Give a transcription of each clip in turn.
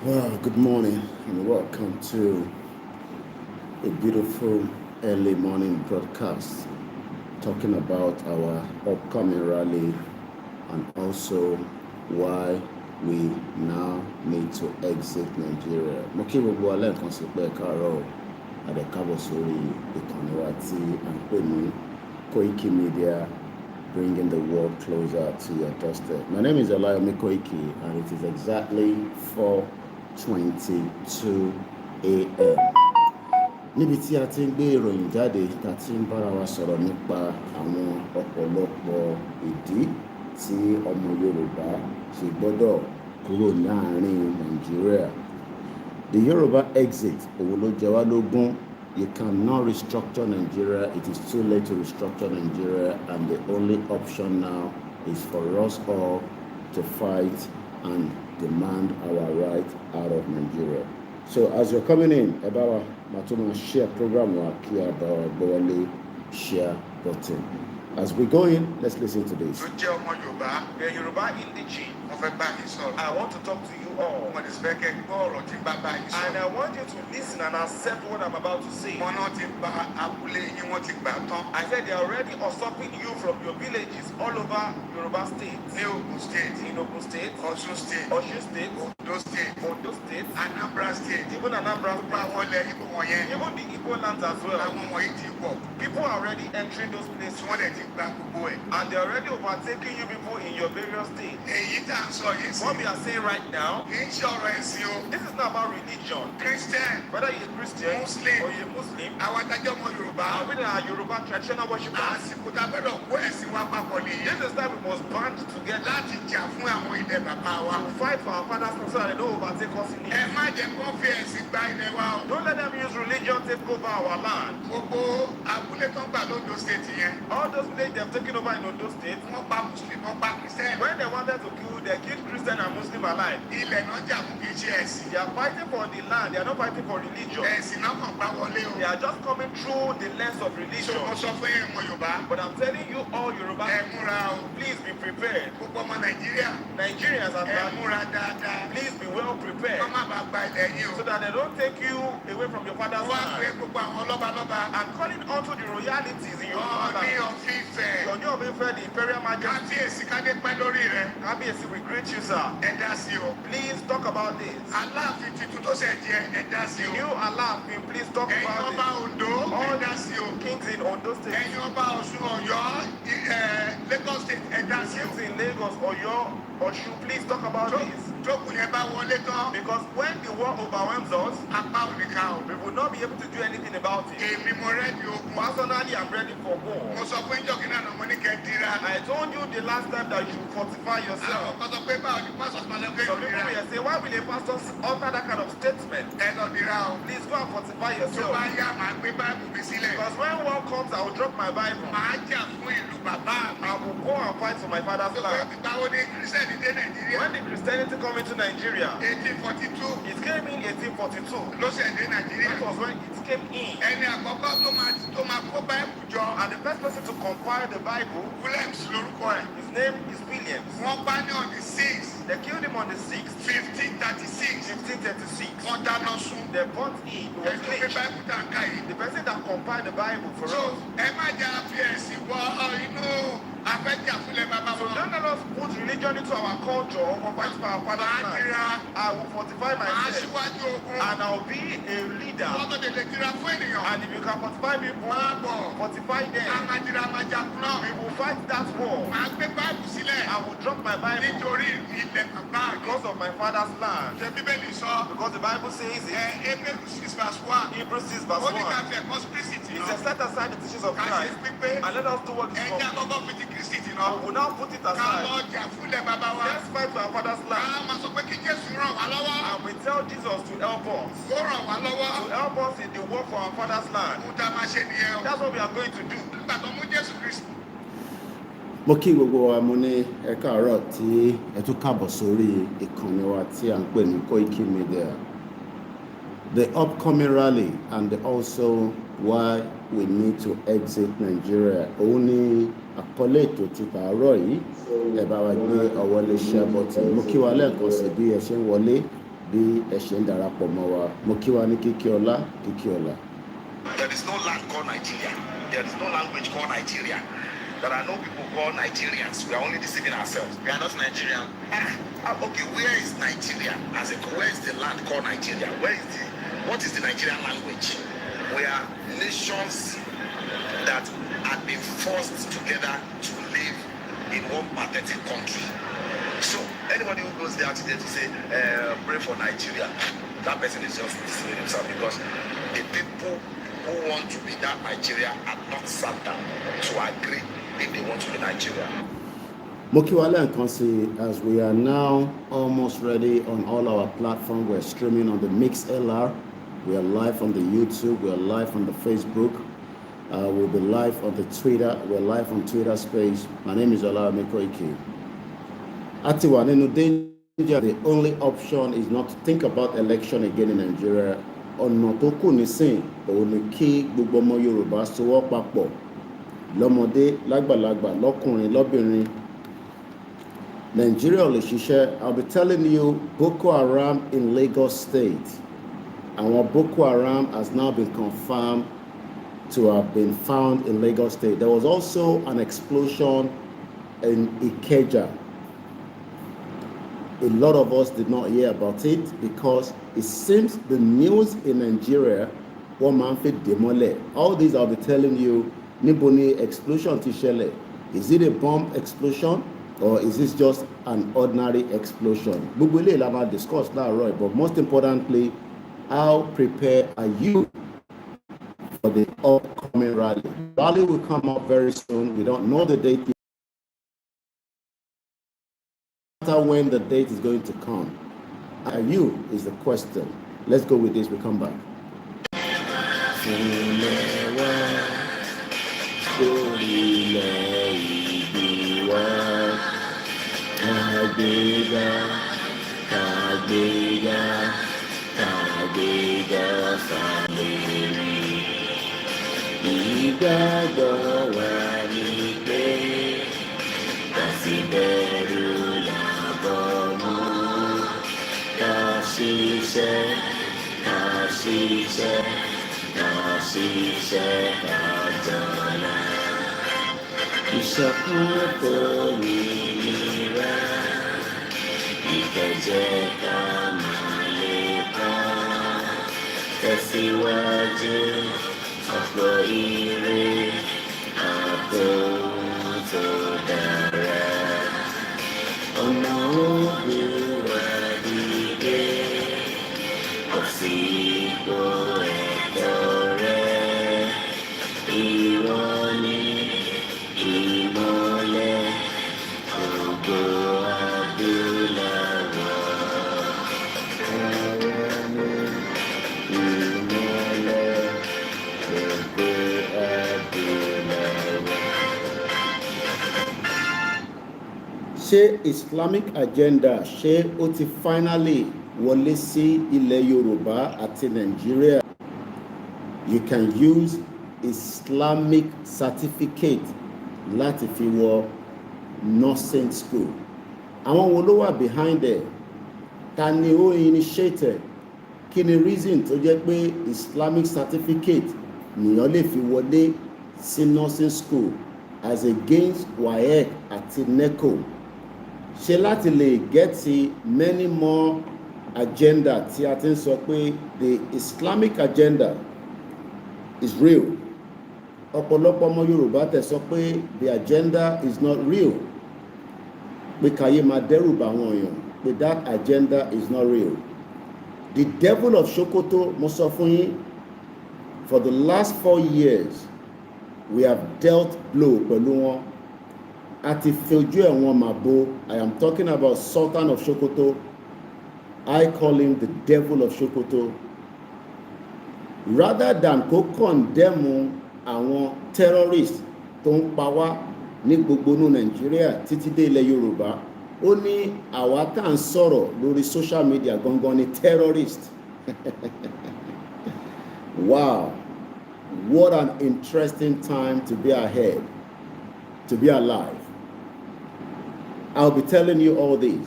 Well, good morning and welcome to a beautiful early morning broadcast talking about our upcoming rally and also why we now need to exit Nigeria. Mo kí gbogbo wa lẹ́ẹ̀kan sí pé káàárọ̀ àdẹ̀kábọ̀ sórí ìkànnì wa tí à ń pè ní Koikimedia, bringing the world closer to your doorstep. My name is OLAYOMI KOIKI and it is exactly 4:22 a.m. níbi tí a ti ń gbé ìròyìn jáde tá a ti ń bára wa sọ̀rọ̀ nípa àwọn ọ̀pọ̀lọpọ̀ ìdí tí ọmọ Yorùbá ṣe gbọ́dọ̀ kúrò láàrin Nàìjíríà. The Yoruba exit òun ló jẹ wá lógún. You cannot restructure Nigeria. It is too late to restructure Nigeria, and the only option now is for us all to fight and demand our right out of Nigeria. So as you're coming in, Ebawa Matuma share program wa Kia Bawa Bowale share button. As we go in, let's listen to this. I want to talk to you all. And I want you to listen and accept what I'm about to say. I said they are already usurping you from your villages all over Yoruba State. In Ogun State, Osun State, Ondo State, Anambra State, even Anambra State, even the Igbo lands as well. People are already entering those places. And they're already overtaking you people in your various states. What we are saying right now, this is not about religion. Christian, whether you're Christian, Muslim, or you're Muslim, and whether are Yoruba traditional worshippers, this is that we must band together to fight for our fathers so that they don't overtake us in it. Don't let them use religion to take over our land. All those villages they have taken over in Ondo State, when they wanted to kill, they killed Christian and Muslim alike. They are fighting for the land, they are not fighting for religion. They are just coming through the lens of religion. But I'm telling you all Yoruba, please be prepared. Nigerians as well, please be well prepared so that they don't take you away from your father's land. And calling on to the royalties in your father's land. Your new the Imperial Majesty. Kábíyèsí, we greet you, sir. Please talk about this. New Aláàfin, please talk about this. All kings in Ondo State. Kings in Lagos, Oyo, Osun, please talk about this. Because when the war overwhelms us, we will not be able to do anything about it. Personally, I'm ready for war. I told you the last time that you fortify yourself. Some people will say, why will a pastor utter that kind of statement? Please go and fortify yourself. Because when war comes, I will drop my Bible. I will go and fight for my father's land. When the Christianity came into Nigeria, 1842. It came in 1842. That was when it came in. And the first person to compile the Bible, his name is Williams. They killed him on the 6th, 1536. They burnt him. The person that compiled the Bible for us. So don't let us put religion into our culture or fight for our father's land. I will fortify myself and I will be a leader. And if you can fortify people, fortify them. We will fight that war. I will drop my Bible because of my father's land. Because the Bible says in Hebrews 6 verse 1, it says, set aside the teachings of Christ and let us do what is wrong. We will now put it aside. Let's fight for our father's land. And we tell Jesus to help us. To help us in the work for our father's land. That's what we are going to do. Mo kí gbogbo wa, mo ní ẹ káàárọ̀ tí ẹ tún káàbọ̀ sórí ìkànnì wa tí à ń pè ní Koikimedia. The upcoming rally and also why we need to exit Nigeria. Òun ni àkọlé ètò ti tàárọ̀ yìí. Ẹ bá wa gbé ọwọ́ lé share button. Mo kí wa lẹ́ẹ̀kan sí bí ẹ ṣe ń wọlé. bí ẹ ṣe ń darapọ̀ mọ́ wa. Mo kí wa ní kíkí ọlá, kíkí ọlá. There is no land called Nigeria. There is no language called Nigeria. There are no people called Nigerians. We are only deceiving ourselves. We are not Nigerian. Okay, where is Nigeria? As in, where is the land called Nigeria? What is the Nigerian language? We are nations that have been forced together to live in one pathetic country. So anybody who goes there today to say, pray for Nigeria, that person is just deceiving himself, because the people who want to be that Nigeria are not sat down to agree if they want to be Nigeria. Mokiwale and Konsi, as we are now almost ready on all our platforms. We're streaming on the MixLR. We are live on the YouTube. We are live on the Facebook. We'll be live on the Twitter. We're live on Twitter space. My name is OLAYOMI KOIKI. Atiwa nínú danger, the only option is not to think about election again in Nigeria. Ọ̀nà tó kù nísìn òun ni kí gbogbo ọmọ Yorùbá sowọ́ papọ̀, lọ́mọdé lágbàlagbà lọ́kùnrin lọ́bìnrin. Nigeria ò lè ṣiṣẹ́. I'll be telling you, Boko Haram in Lagos State. Our Boko Haram has now been confirmed to have been found in Lagos State. There was also an explosion in Ikeja. A lot of us did not hear about it because it seems the news in Nigeria wọ́n máa ń fi dèmọ́lẹ̀. All these I'll be telling you, níbo ni explosion ti ṣẹlẹ̀? Is it a bomb explosion or is this just an ordinary explosion? Gbogbo eléyìí la máa discuss láàárọ̀, but most importantly, how prepared are you for the upcoming rally? Rally will come up very soon. We don't know the date yet. No matter when the date is going to come. Are you is the question. Let's go with this. We come back. Ṣé Islamic agenda ṣé ó ti finally wọlé sí ilẹ̀ Yorùbá àti Nigeria? You can use Islamic certificate láti fi wọ nursing school. Àwọn wo ló wà behind it? Ta ni ó initiate? Kí ni reason tó jẹ́ pé Islamic certificate nìyàn lè fi wọlé sí nursing school as against WAEC àti NECO? Ṣé láti lè get many more agenda tí a ti ń sọ pé the Islamic agenda is real? Ọ̀pọ̀lọpọ̀ ọmọ Yorùbá tẹ̀ sọ pé the agenda is not real, pé káyé máa dẹ́rù bá àwọn èèyàn, pé that agenda is not real. The devil of Sokoto, mo sọ fún yín, for the last 4 years we have dealt blow pẹ̀lú wọn. Àti fojú ẹ̀ wọn máa bo. I am talking about Sultan of Sokoto. I call him the devil of Sokoto. Rather than kó condemn àwọn terrorists tó ń pa wá ní gbogbo inú Nàìjíríà títí dé ilẹ̀ Yorùbá, ó ní àwa tá à ń sọ̀rọ̀ lórí social media gangan ni terrorist. Wow, what an interesting time to be ahead, to be alive. I'll be telling you all this.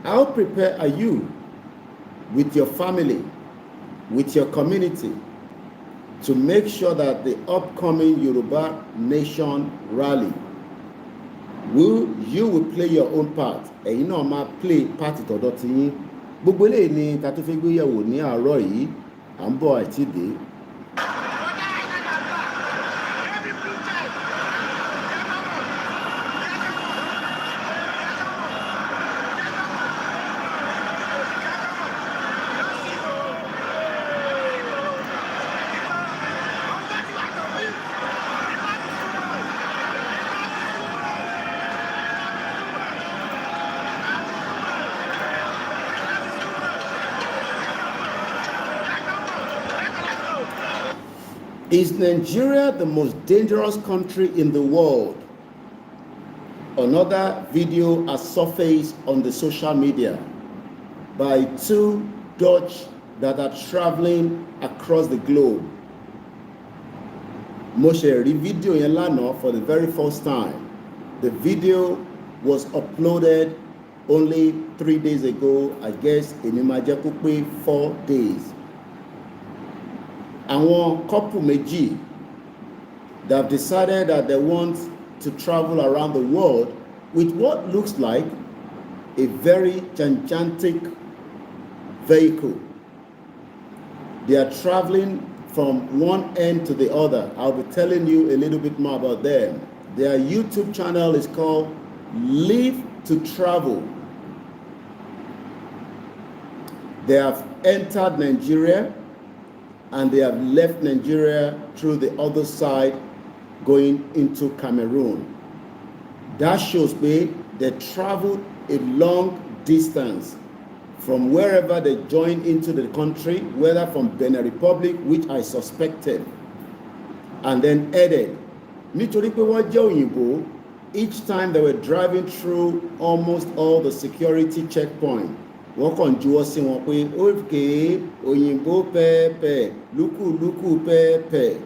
How prepared are you with your family, with your community, to make sure that the upcoming Yoruba Nation rally, you will play your own part. Ẹ̀yin náà máa play part tọ̀dọ̀ ti yín. Gbogbo eléyìí ni ta tó fẹ́ gbé yẹ̀wò ní àárọ̀ yìí, à ń bọ̀ àti dé. Is Nigeria the most dangerous country in the world? Another video has surfaced on the social media by two Dutch that are traveling across the globe. Mo ṣe rí video yẹn lánàá for the very first time. The video was uploaded only 3 days ago. I guess èmi máa jẹ́ kó pé 4 days. Àwọn couple méjì that have decided that they want to travel around the world with what looks like a very gigantic vehicle. They are traveling from one end to the other. I'll be telling you a little bit more about them. Their YouTube channel is called Live to Travel. They have entered Nigeria and they have left Nigeria through the other side going into Cameroon. That shows me they traveled a long distance from wherever they joined into the country, whether from Benin Republic, which I suspected, and then headed. Nítorí pé wọ́n jẹ́ òyìnbó, each time they were driving through almost all the security checkpoints, wọ́n kàn juwọ́ sí wọn pé okay, òyìnbó pẹ́ẹ́pẹ́, lúkúlúkú pẹ́ẹ́pẹ́.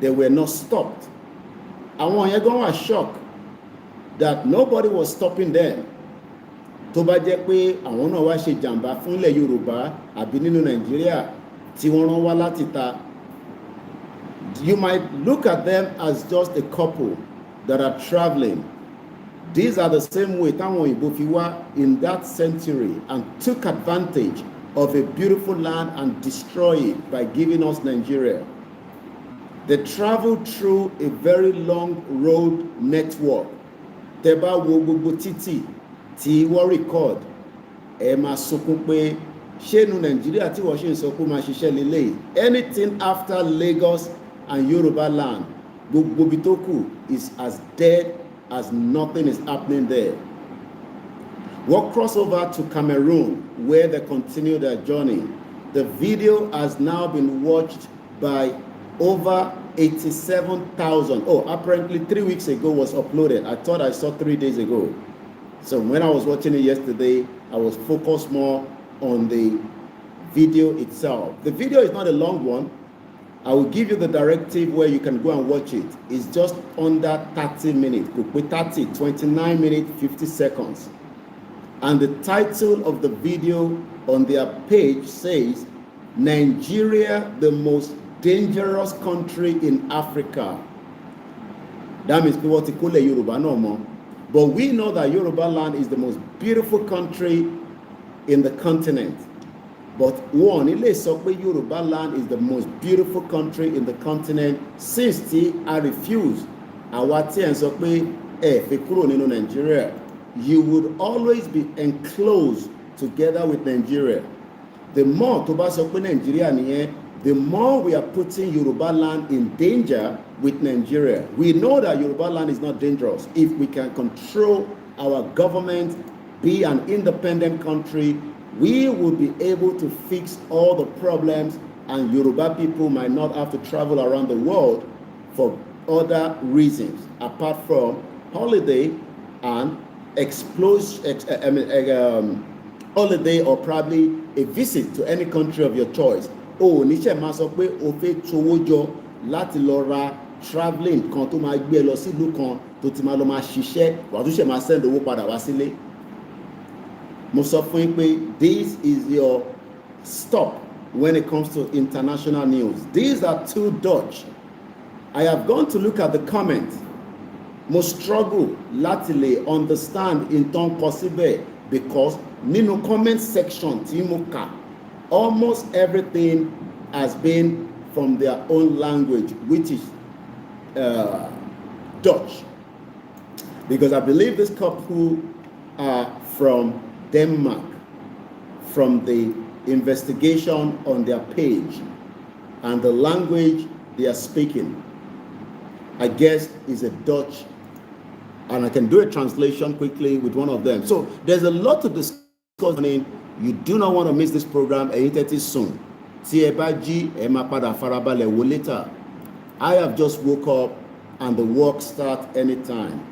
They were not stopped. Àwọn yẹn gan were shocked that nobody was stopping them. Tó bá jẹ́ pé àwọn náà wá ṣe jàǹbá fúnlẹ̀ Yorùbá àbí nínú Nàìjíríà tí wọ́n rán wá láti ta, you might look at them as just a couple that are traveling. These are the same way táwọn òyìnbó fi wá in that century and took advantage of a beautiful land and destroyed it by giving us Nigeria. They traveled through a very long road network. Tẹ́ bá wo gbogbo títì tí wọ́n record, ẹ máa sunkún pé ṣé inú Nàìjíríà tí wọ́n ṣe ń sọ pé máa ṣiṣẹ́ lélẹ̀. Anything after Lagos and Yoruba land, gbogbo ibi tó kù is as dead as nothing is happening there. We'll cross over to Cameroon where they continue their journey. The video has now been watched by over 87,000. Oh, apparently 3 weeks ago was uploaded. I thought I saw 3 days ago. So when I was watching it yesterday, I was focused more on the video itself. The video is not a long one. I will give you the directive where you can go and watch it. It's just under 30 minutes. 30, 29 minutes, 50 seconds. And the title of the video on their page says, Nigeria, the most dangerous country in Africa. That means people to call Yoruba no more. But we know that Yoruba land is the most beautiful country in the continent. But one, ilé sọ pé Yoruba land is the most beautiful country in the continent since I refused. Àwa tí ẹ̀ ń sọ pé ẹ fi kúrò nínú Nigeria, you would always be enclosed together with Nigeria. The more tó bá sọ pé Nigeria nìyẹn, the more we are putting Yoruba land in danger with Nigeria. We know that Yoruba land is not dangerous if we can control our government, be an independent country. We will be able to fix all the problems, and Yoruba people might not have to travel around the world for other reasons apart from holiday and holiday or probably a visit to any country of your choice. Oh, níṣẹ́ máa sọ pé o fẹ́ towó jọ láti lọ ra travelling kan tó máa gbé lọ sílùú kan tó ti máa lọ máa ṣiṣẹ́ wàá tún ṣe máa send owó padà wá sílé. Mo sọ fún yín pé this is your stop when it comes to international news. These are too Dutch. I have gone to look at the comments. Mo struggle láti lè understand in ton possible because nínú comment section tí mo kà, almost everything has been from their own language, which is Dutch. Because I believe this couple are from Denmark, from the investigation on their page, and the language they are speaking, I guess, is a Dutch, and I can do a translation quickly with one of them. So there's a lot to discuss. You do not want to miss this program. Soon. Later. I have just woke up and the work starts anytime.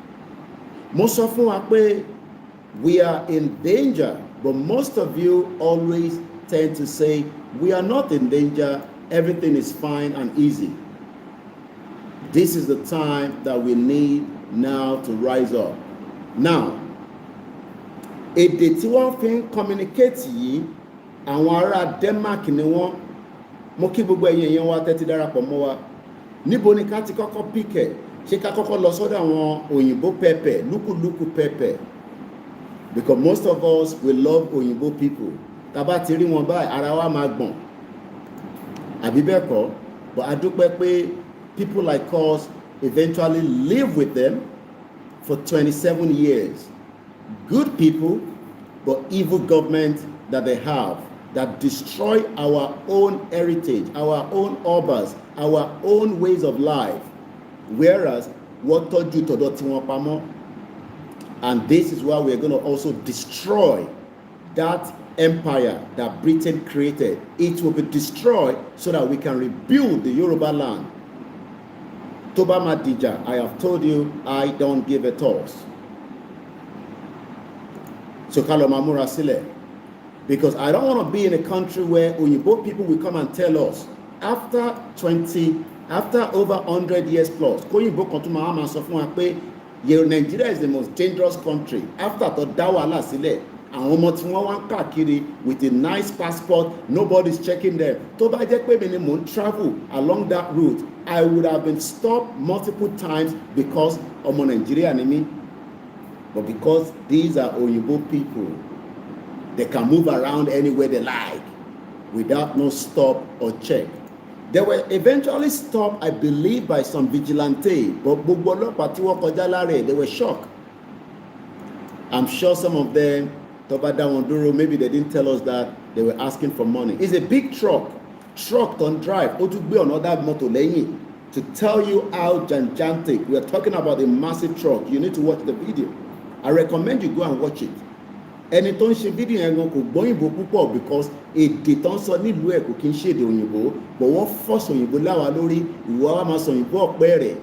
Most of you, we are in danger, but most of you always tend to say we are not in danger, everything is fine and easy. This is the time that we need now to rise up. Now, èdè tí wọ́n fi ń communicate yìí, àwọn ará Denmark ni wọ́n. Mo kí gbogbo ẹ̀yin èèyàn wa tẹ́tí darapọ̀ mọ́ wa. Níbo ni ká ti kọ́kọ́ píkẹ̀? Ṣé ká kọ́kọ́ lọ sọ́dọ̀ àwọn òyìnbó pẹpẹ, lúkúlúkú pẹpẹ? Because most of us, we love òyìnbó people. Tá bá ti rí wọn báyìí, ara wa máa gbọ̀n. Àbí bẹ́ẹ̀ kọ́? But a dúpẹ́ pé people like us eventually live with them for 27 years. Good people, but evil government that they have that destroy our own heritage, our own urbans, our own ways of life. Whereas, what told you to do pamo? And this is why we're going to also destroy that empire that Britain created. It will be destroyed so that we can rebuild the Yoruba land. Toba Madija, I have told you, I don't give a toss. So Kalomamura Sile. Because I don't want to be in a country where Oyinbo people will come and tell us after over 100 years plus, Oyinbo Kontuma Ama sọ fún wa pé Nigeria is the most dangerous country. After the Dawala Sile, àwọn ọmọ tí wọ́n wá ń káàkiri with a nice passport, nobody's checking them. Tó bá jẹ́ pé mi ni mò ń travel along that route, I would have been stopped multiple times because ọmọ Nigeria ni mí. But because these are Oyinbo people, they can move around anywhere they like without no stop or check. They were eventually stopped, I believe, by some vigilante, but they were shocked. I'm sure some of them, maybe they didn't tell us that they were asking for money. It's a big truck on drive, another motor lane, to tell you how gigantic. We are talking about a massive truck. You need to watch the video. I recommend you go and watch it. Ẹni tó ń ṣe fídíò yẹn gan kò gbọ́ òyìnbó púpọ̀ because èdè tó ń sọ nílùú ẹ̀ kò kí ń ṣèdè òyìnbó, but wọ́n fọ́sọ̀ òyìnbó láwa lórí. Ìwọ wa máa sọ òyìnbó ọ̀pẹ rẹ̀,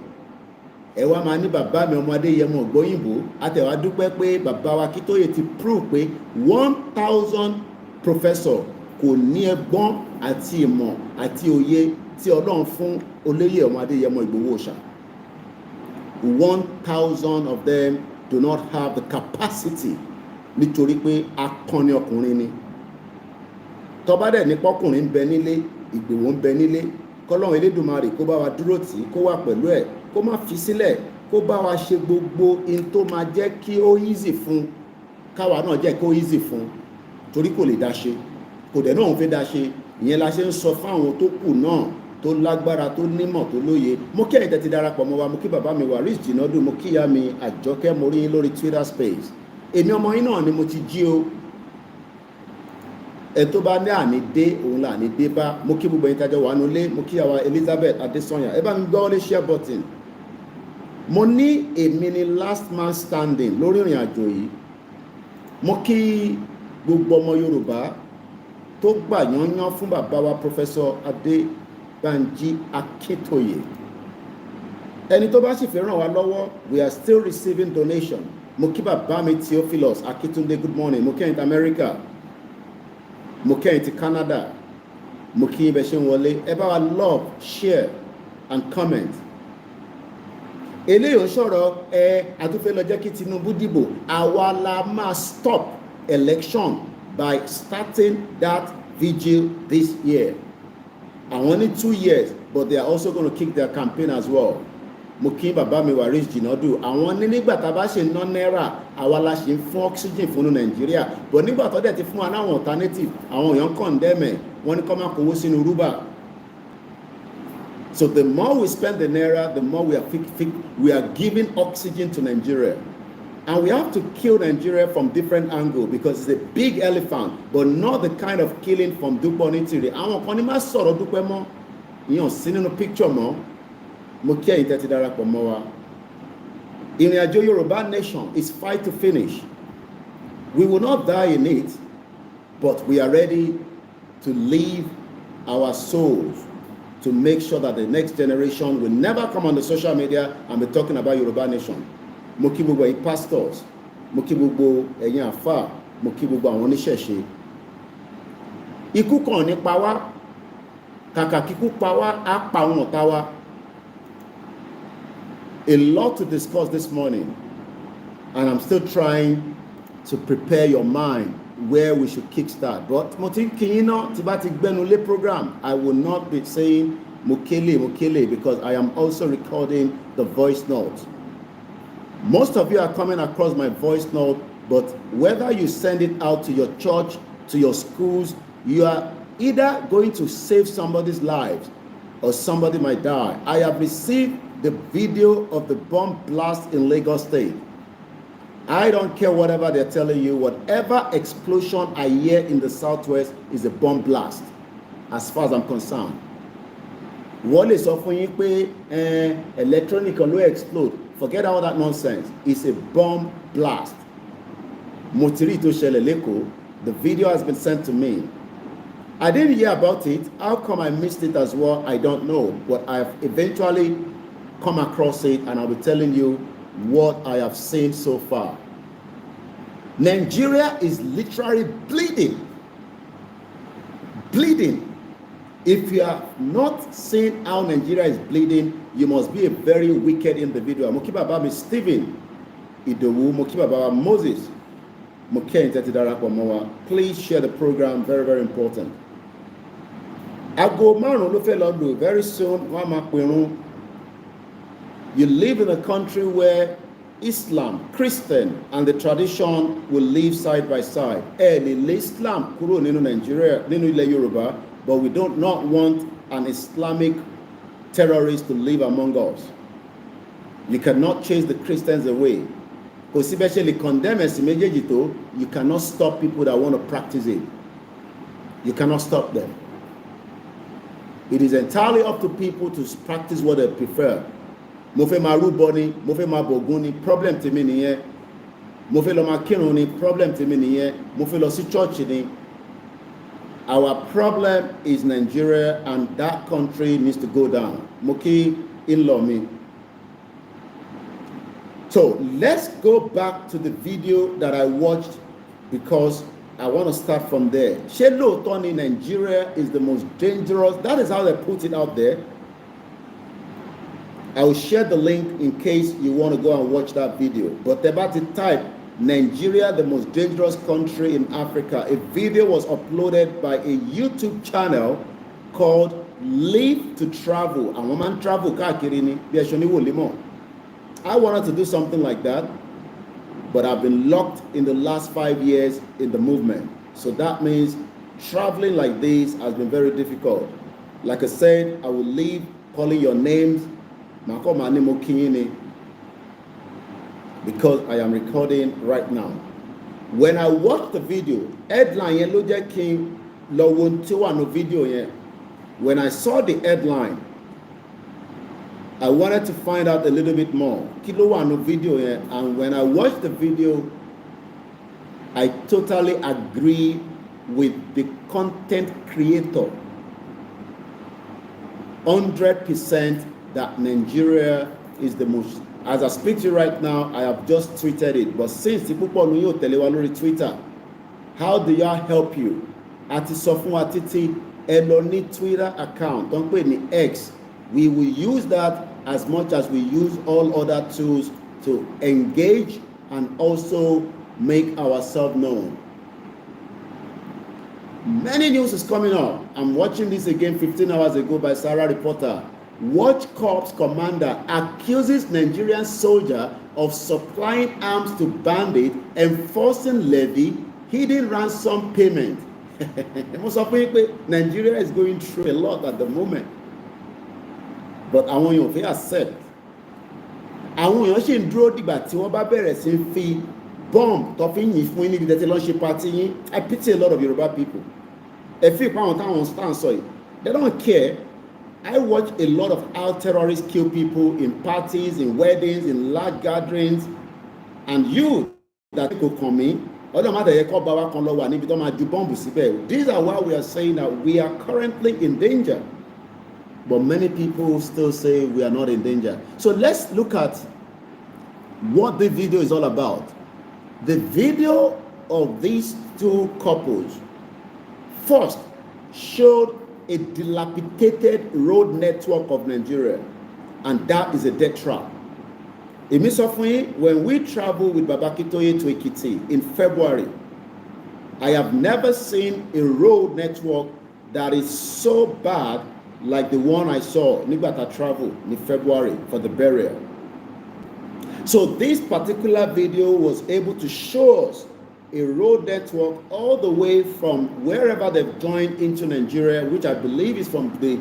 ẹ wá máa ní bàbá mi ọmọ Adéyẹmọ gbọ́ òyìnbó. Àtẹ̀wá dúpẹ́ pé bàbá wa Akíntóyè ti prove pé 1000 professor kò ní ẹgbọ́n àti ìmọ̀ àti òye tí Ọlọ́run fún olóyè ọmọ Adéyẹmọ Ìgbòho Òòṣà. 1000 of them do not have the capacity, nítorí pé akọni ọkùnrin ni. Tó bá dẹ̀ ní pọ́kùnrin ń bẹ nílé, Ìgbòho ń bẹ nílé, kọ́lọ́run Elédùmarè kó bá wa dúró tì í, kó wà pẹ̀lú ẹ̀, kó má fi sílẹ̀, kó bá wa ṣe gbogbo in tó máa jẹ́ kí ó easy fún, káwa náà jẹ́ kó easy fún, torí kò lè dá ṣe, kò dẹ̀ náà ń fẹ́ dá ṣe. Ìyẹn la ṣe ń sọ fáwọn tó kù náà tó lágbára, tó nímọ̀, tó lóye. Mo kí ẹ̀yin tẹ́tí darapọ̀ mọ́ wa, mo kí bàbá mi Waris Jinadu, mo kí ìyá mi Àjọkẹ́, mo rí yín lórí Twitter space. Èmi ọmọ yín náà ni mo ti jí o. Ẹ tó bá ní àní dé, òun là ní dé bá. Mo kí gbogbo ẹ̀yin tájọ wà nulẹ̀, mo kí àwa Elizabeth Adesanya. Ẹ bá mi gbọ́ lé share button. Mo ní èmi ni last man standing lórí ìrìn àjò yìí. Mo kí gbogbo ọmọ Yorùbá tó gbà yányán fún bàbá wa Professor Adébánjí Akíntóyè. Ẹni tó bá sì fẹ́ ràn wá lọ́wọ́, we are still receiving donation. Mo kí bàbá mi Theophilus Akíntúndé, good morning. Mo kí ẹ̀yin ti America, mo kí ẹ̀yin ti Canada, mo kí ibẹ̀ ṣe ń wọlé. Ẹ bá wa love, share and comment. Eléyìí ò sọ̀rọ̀ àtúnfẹ́ lọ jẹ́ kí Tinubu dìbò. Àwa la máa stop election by starting that Vigil this year. And only 2 years, but they are also going to kick their campaign as well. Mo kí bàbá mi wà rich jìnnàdù àwọn ní nígbà tá a bá ṣe ná náírà àwa la ṣe ń fún oxygen fún Nàìjíríà but nígbà tó dẹ̀ ti fún wa náwọn alternative àwọn èèyàn condemn wọ́n ní kó má kówó sínú rúbà. So the more we spend the naira, the more we are giving oxygen to Nigeria. And we have to kill Nigeria from different angles because it's a big elephant, but not the kind of killing from Dupe Onitiri. Àwọn kan ní má sọ̀rọ̀ Dupe mọ́, ìyẹn sí nínú picture mọ́. Mo kí ẹ̀yin tẹ́tí darapọ̀ mọ́ wa. Ìrìn àjò Yoruba nation is fight to finish. We will not die in it, but we are ready to leave our souls to make sure that the next generation will never come on the social media and be talking about Yoruba nation. Mo kí gbogbo ẹ̀yin pastors, mo kí gbogbo ẹ̀yin àfáà, mo kí gbogbo àwọn oníṣẹ̀ṣe. Ikú kan ní pa wá, kàkà kíkú pa wá, á pa àwọn ọ̀tá wa. A lot to discuss this morning, and I'm still trying to prepare your mind where we should kickstart. But mo ti kí yín náà tí bá ti gbẹ́nu lé program, I will not be saying Mokele because I am also recording the voice note. Most of you are coming across my voice note, but whether you send it out to your church, to your schools, you are either going to save somebody's lives or somebody might die. I have received the video of the bomb blast in Lagos State. I don't care whatever they're telling you, whatever explosion I hear in the southwest is a bomb blast, as far as I'm concerned. Wọ́n lè sọ fún yín pé electronic will explode. Forget all that nonsense. It's a bomb blast. Mo ti rí tó ṣẹlẹ̀ l'Ékòó. The video has been sent to me. I didn't hear about it. How come I missed it as well? I don't know. But I've eventually come across it and I'll be telling you what I have seen so far. Nigeria is literally bleeding. Bleeding. If you have not seen how Nigeria is bleeding, you must be a very wicked individual. Mo kí bàbá mi Stephen Idowu, mo kí bàbá Moses, mo kí ẹ̀yin tẹ́tí darapọ̀ mọ́ wa. Please share the program, very, very important. Aago márùn-ún ló fẹ́ lọ lò, very soon wọ́n á máa pèrún. You live in a country where Islam, Christian, and the tradition will live side by side. Ẹ lè lé Islam kúrò nínú Nigeria, nínú ilẹ̀ Yorùbá, but we don't not want an Islamic terrorist to live among us. You cannot chase the Christians away. Because especially condemn ẹ̀sìn méjèèjì tó, you cannot stop people that want to practice it. You cannot stop them. It is entirely up to people to practice what they prefer. Mo fẹ́ máa rúbọ ni, mo fẹ́ máa bọ̀gún ni, problem tèmi nìyẹn. Mo fẹ́ lọ máa kírun ni, problem tèmi nìyẹn. Mo fẹ́ lọ sí church ni. Our problem is Nigeria, and that country needs to go down. Mo kí in-law mi. So let's go back to the video that I watched because I want to start from there. Ṣé lóòótọ́ ni Nigeria is the most dangerous? That is how they put it out there. I will share the link in case you want to go and watch that video. But about the type, Nigeria, the most dangerous country in Africa. A video was uploaded by a YouTube channel called Live to Travel. And woman travel káàkiri ni bí ẹṣọ ní wò límọ̀. I wanted to do something like that, but I've been locked in the last 5 years in the movement. So that means traveling like this has been very difficult. Like I said, I will leave calling your names because I am recording right now. When I watched the video, headline yẹn ló jẹ́ kí n lọ wo tí ó wà ní video yẹn. When I saw the headline, I wanted to find out a little bit more. Kí ló wà ní video yẹn? And when I watched the video, I totally agree with the content creator. 100% that Nigeria is the most. As I speak to you right now, I have just tweeted it. But since the people know you tell on Twitter, how do y'all help you? Àti sọ fún wa títí ẹ lọ ní Twitter account, don't pè ní X. We will use that as much as we use all other tools to engage and also make ourselves known. Many news is coming up. I'm watching this again 15 hours ago by Sarah Reporter. Watch Corps commander accuses Nigerian soldier of supplying arms to bandit, enforcing levy, hidden ransom payment. Nigeria is going through a lot at the moment. But àwọn èèyàn fẹ́ accept. Àwọn èèyàn ṣì ń dúró dìgbà tí wọ́n bá bẹ̀rẹ̀ sí ń fi bomb tó fi ń yìn fún yín níbi tẹ́tí lọ́n ṣe party yín. I pity a lot of Yoruba people. Ẹ fi ìpá àwọn táwọn stand sọ yìí. They don't care. I watch a lot of how terrorists kill people in parties, in weddings, in large gatherings, and you that could come in. These are why we are saying that we are currently in danger. But many people still say we are not in danger. So let's look at what the video is all about. The video of these two couples first showed a dilapidated road network of Nigeria, and that is a death trap. When we travel with Babakitoye to Ekiti in February, I have never seen a road network that is so bad like the one I saw Nibata travel in February for the burial. So this particular video was able to show us a road network all the way from wherever they've joined into Nigeria, which I believe is from the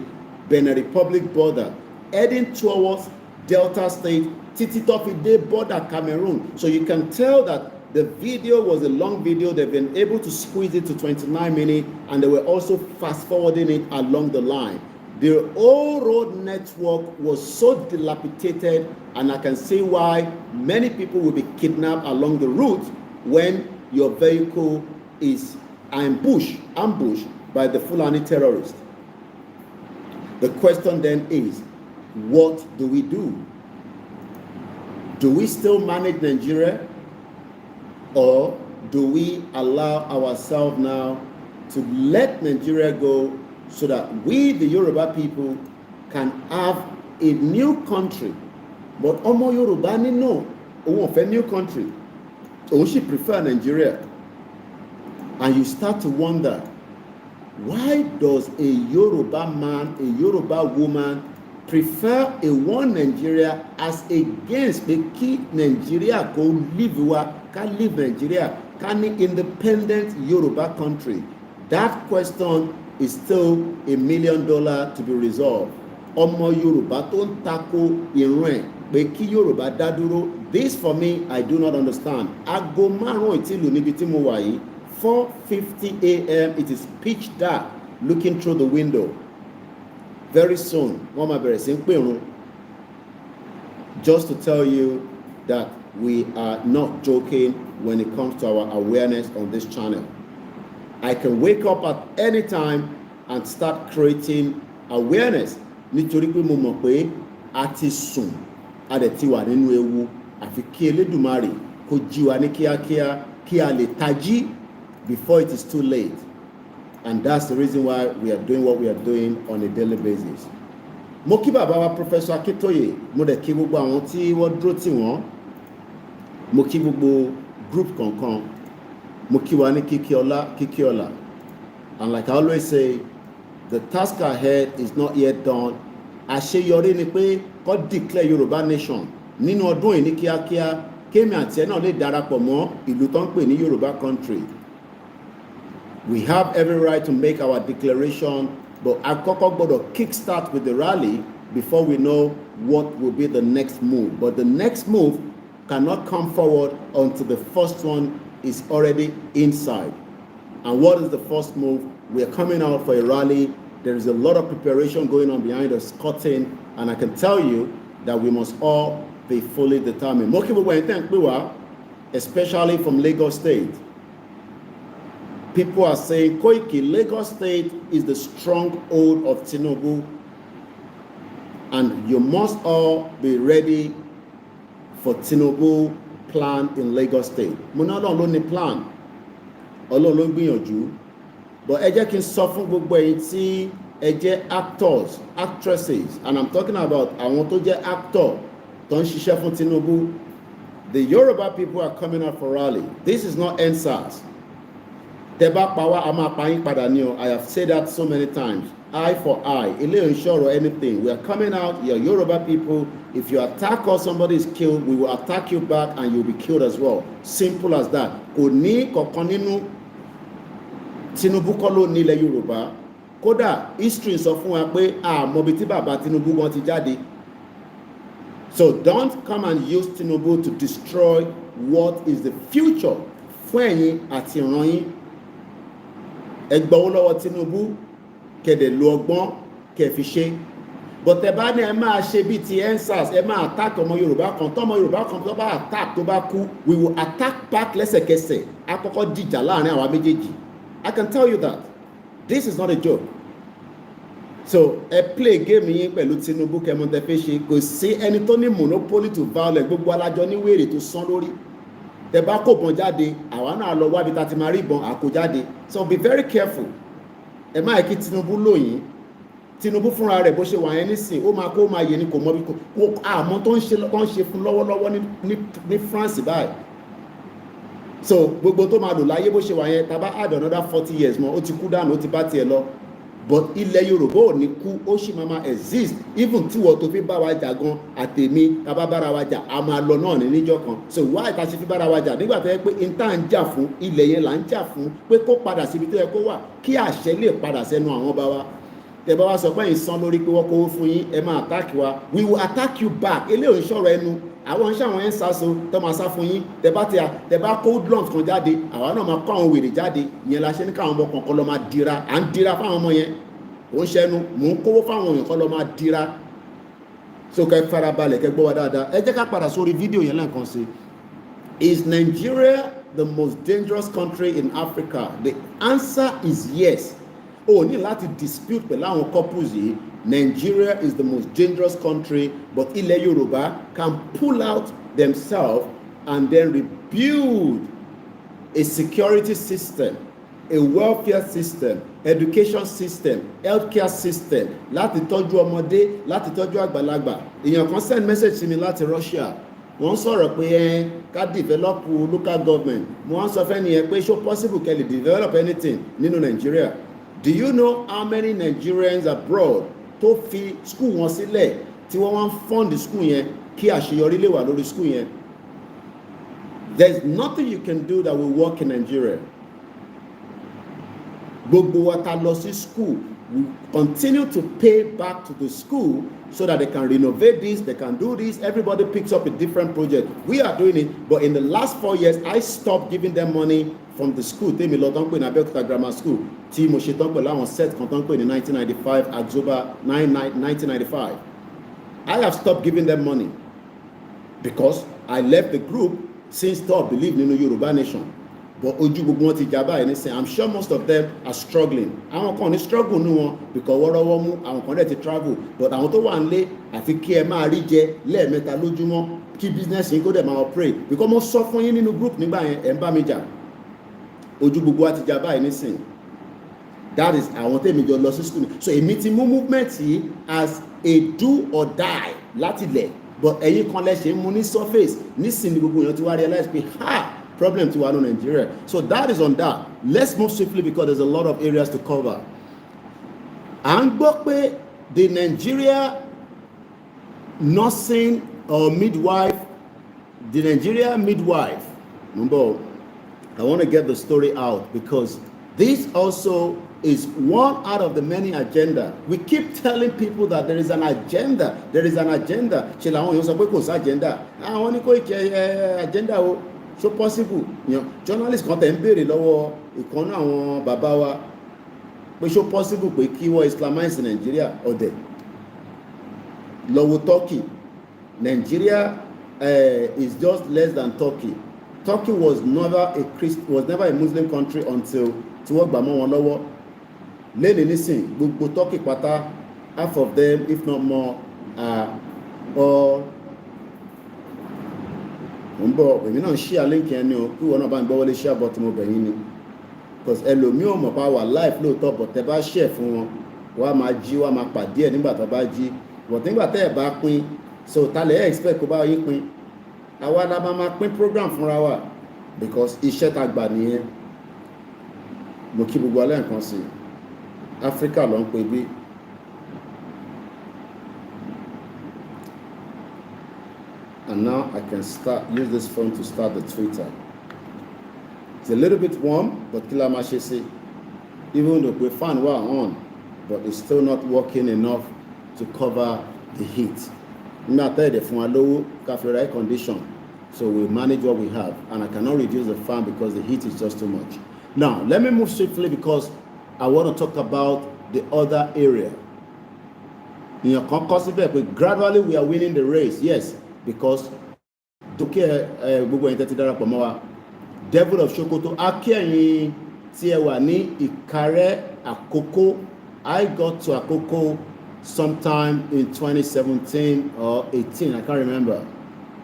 Benin Republic border, heading towards Delta State, Tititofide border Cameroon. So you can tell that the video was a long video. They've been able to squeeze it to 29 minutes, and they were also fast forwarding it along the line. The whole road network was so dilapidated, and I can see why many people will be kidnapped along the route when your vehicle is ambushed by the Fulani terrorists. The question then is, what do we do? Do we still manage Nigeria, or do we allow ourselves now to let Nigeria go so that we, the Yoruba people, can have a new country? But Omo Yoruba ni no, we want a new country. We should prefer Nigeria. And you start to wonder, why does a Yoruba man, a Yoruba woman prefer a one Nigeria as against the key Nigeria go live Nigeria, can independent Yoruba country? That question is still $1 million to be resolved. Omo Yoruba ton tako irun pe ki Yoruba dá dúró. This for me, I do not understand. Ago márùn ìtìlú níbi tí mo wà yìí, 4:50 a.m. It is pitch dark. Looking through the window. Very soon, wọ́n máa bẹ̀rẹ̀ sí ń pèrun. Just to tell you that we are not joking when it comes to our awareness on this channel. I can wake up at any time and start creating awareness. Nítorí pé mo mọ̀ pé a ti sùn, a dẹ̀ ti wà nínú ewu, àfi kí Elédùmarè kó jí wa ní kíákíá kí a lè tají before it is too late. And that's the reason why we are doing what we are doing on a daily basis. Mo kí bàbá wa Professor Akintoye, mo dẹ̀ kí gbogbo àwọn tí wọ́n dúró tì wọ́n, mo kí gbogbo group kankan, mo kí wa ní kíkí ọlá. And like I always say, the task ahead is not yet done. Àṣeyọrí ni pé kó declare Yorùbá nation nínú ọdún yìí ní kíákíá, kémi àti ẹ náà lè darapọ̀ mọ́ ìlú tó ń pè ní Yorùbá country. We have every right to make our declaration, but àkọ́kọ́ gbọ́dọ̀ kickstart with the rally before we know what will be the next move. But the next move cannot come forward until the first one is already inside. And what is the first move? We are coming out for a rally. There is a lot of preparation going on behind the curtain, and I can tell you that we must all be fully determined. Mo kí gbogbo ẹ̀yin tẹ́ ń pè wá, especially from Lagos State. People are saying, Koiki, Lagos State is the stronghold of Tinubu, and you must all be ready for Tinubu plan in Lagos State. Mo ní Ọlọ́run ló ní plan, Ọlọ́run ló ń gbìyànjú, but ẹ jẹ́ kí n sọ fún gbogbo ẹ̀yin tí ẹ jẹ́ actors, actresses, and I'm talking about àwọn tó jẹ́ actor tó ń ṣiṣẹ́ fún Tinubu. The Yoruba people are coming out for rally. This is not NSAS. tẹ́ bá pa wá a máa pa yín padà ní o. I have said that so many times. Eye for eye. Eléyìí ń ṣọ̀rọ̀ anything. We are coming out, you're Yoruba people. If you attack us, somebody is killed, we will attack you back and you'll be killed as well. Simple as that. Kò ní kankan nínú. Tinubu kọ́ ló ní ilẹ̀ Yorùbá. Kódà history sọ fún wa pé àmọ́ ibi tí bàbá Tinubu gan ti jáde. So don't come and use Tinubu to destroy what is the future fún ẹ̀yin àti ìran yín. Ẹ gbowó lọ́wọ́ Tinubu kẹ̀dẹ̀ lo ọgbọ́n kẹ̀ fi ṣe. But ẹ bá ní ẹ máa ṣe bíi ti EndSARS, ẹ máa attack ọmọ Yorùbá kan, tọ́mọ Yorùbá kan tó bá attack tó bá kú, we will attack back lẹ́sẹ̀kẹsẹ̀. A kọ́kọ́ dìjà láàrin àwa méjèèjì. I can tell you that. This is not a joke. So ẹ play game yín pẹ̀lú Tinubu kẹmọ tẹ fẹ́ ṣe, kò sí ẹni tó ní monopoly to violence, gbogbo alájọ ní wèrè tó sán lórí. Tẹ bá kó bọn jáde, àwa náà lọ wábi tá ti máa rí bọn àkó jáde. So be very careful. Ẹ má kí Tinubu lóyìn. Tinubu fúnra rẹ̀ bó ṣe wà yẹn nísìn, ó máa kó máa yẹ ní kò mọ́ bí kò àmọ́ tó ń ṣe fún lọ́wọ́lọ́wọ́ ní France báyìí. So gbogbo tó máa lò láyé bó ṣe wà yẹn, tá bá add another 40 years mọ́, ó ti kú dànù, ó ti bá tiẹ̀ lọ. But ilẹ̀ Yorùbá ò ní kú, ó sì máa exist. Even tí wọ́n tó fi bá wa jà gan àtèmi tá bá bára wa jà, a máa lọ náà ní níjọ́ kan. So why ta ṣe fi bára wa jà nígbà tó yẹ pé inta ń jà fún ilẹ̀ yẹn là ń jà fún pé kó padà síbi tó yẹ kó wà kí àṣẹ lè padà sẹ́nu àwọn bá wa. Tẹ́ bá wá sọ pé ìsan lórí pé wọ́n kówó fún yín, ẹ máa attack wa, we will attack you back. Eléyìí ń ṣọ̀rọ̀ ẹnu. Àwọn iṣẹ́ àwọn EndSARS tó máa sá fún yín, tẹ́ bá kó drums kan jáde, àwa náà máa kó àwọn wèrè jáde. Ìyẹn la ṣe ní káwọn ọmọ kankan lọ máa dira, à ń dira fáwọn ọmọ yẹn. Ó ń ṣẹnu, mò ń kówó fáwọn èèyàn kan lọ máa dira. So kẹ́ farabalẹ̀ kẹ́ gbọ́ wa dáadáa. Ẹ jẹ́ ká padà sórí fídíò yẹn lẹ́ẹ̀kan sí. Is Nigeria the most dangerous country in Africa? The answer is yes. O ní láti dispute pẹ̀lú àwọn couples yìí. Nigeria is the most dangerous country, but ilẹ̀ Yorùbá can pull out themselves and then rebuild a security system, a welfare system, education system, healthcare system, láti tọ́jú ọmọdé, láti tọ́jú àgbàlagbà. Èèyàn kan send message sí mi láti Russia. Wọ́n sọ̀rọ̀ pé ká develop local government. Mo wọ́n sọ fẹ́ nìyẹn pé ṣó possible kẹ́ lè develop anything nínú Nigeria. Do you know how many Nigerians abroad tó fi school wọn sílẹ̀ tí wọ́n wá ń fund school yẹn kí àṣeyọrí lè wà lórí school yẹn? There is nothing you can do that will work in Nigeria. Gbogbo wa ta lọ sí school, we continue to pay back to the school so that they can renovate this, they can do this. Everybody picks up a different project. We are doing it, but in the last 4 years, I stopped giving them money from the school. Tèmi lọ tán pé ní Abẹ́òkúta Grammar School tí mo ṣe tán pẹ̀lú àwọn set kan tán pé ní 1995, October 1995. I have stopped giving them money because I left the group since they believe nínú Yoruba nation. But ojú gbogbo wọn ti jà báyìí nísìnyí. I'm sure most of them are struggling. Àwọn kan ní struggle nú wọn because wọ́rọ́wọ́ mú, àwọn kan dẹ̀ ti travel. But àwọn tó wà nílé àfi kí ẹ máa rí jẹ lẹ́ẹ̀mẹ́ta lójúmọ́ kí business yín kó dẹ̀ máa operate. Because mo sọ fún yín nínú group nígbà yẹn ẹ̀ ń bá mi jà. Ojú gbogbo wa ti jà báyìí nísìnyí. That is àwọn tèmi jọ lọ sí school. So èmi ti mú movement yìí as a do or die láti lẹ̀. But ẹ̀yin kan lẹ ṣe ń mú ní surface. Nísìnyí gbogbo èèyàn ti wá realize pé problem to one in Nigeria. So that is on that. Let's move swiftly because there's a lot of areas to cover. À ń gbọ́ pé the Nigeria nursing or midwife, the Nigeria midwife, number, I want to get the story out because this also is one out of the many agenda. We keep telling people that there is an agenda. There is an agenda. Ṣé làwọn èèyàn sọ pé kò sí agenda? Àwọn ní kò jẹ́ agenda o. So possible, you know, journalist kan tẹ̀ ń béèrè lọ́wọ́ ìkan náà àwọn bàbá wa pé so possible pé kí wọ́n islamize Nigeria ọ̀dẹ̀ lọ́wọ́ Turkey. Nigeria is just less than Turkey. Turkey was never a Muslim country until tí wọ́n gbà mọ́ wọn lọ́wọ́. Lẹ́ni nísìn gbogbo Turkey pátá, half of them if not more are all mo ń bọ̀ èmi náà ṣí àlínkì ẹni o kí wọn náà bá ń gbọ́ wọlé ṣí àbọ̀ tí mo bẹ̀yìn ni because ẹlòmíì ò mọ̀ pa wà life lóòótọ́ but tẹ bá ṣẹ̀ fún wọn wọ́n á máa jí wọ́n á máa pàdé ẹ̀ nígbà tó bá jí but nígbà tẹ́ ẹ̀ bá pín so talẹ̀ ẹ̀ expect kó bá yín pín àwa la máa pín program fúnra wa because iṣẹ́ ta gbà nìyẹn mo kí gbogbo alẹ́ nǹkan sí Africa ló ń pè bí. And now I can use this phone to start the Twitter. It's a little bit warm, but kila ma ṣe sí, even though we fan were on, but it's still not working enough to cover the heat. Not there for a low air condition, so we manage what we have, and I cannot reduce the fan because the heat is just too much. Now let me move swiftly because I want to talk about the other area. In your gradually we are winning the race, yes, because Devil of Sokoto akẹ́yìn tí ẹ wà ní Ìkàrẹ́ Àkókò. I got to Àkókò sometime in 2017 or 18, I can't remember.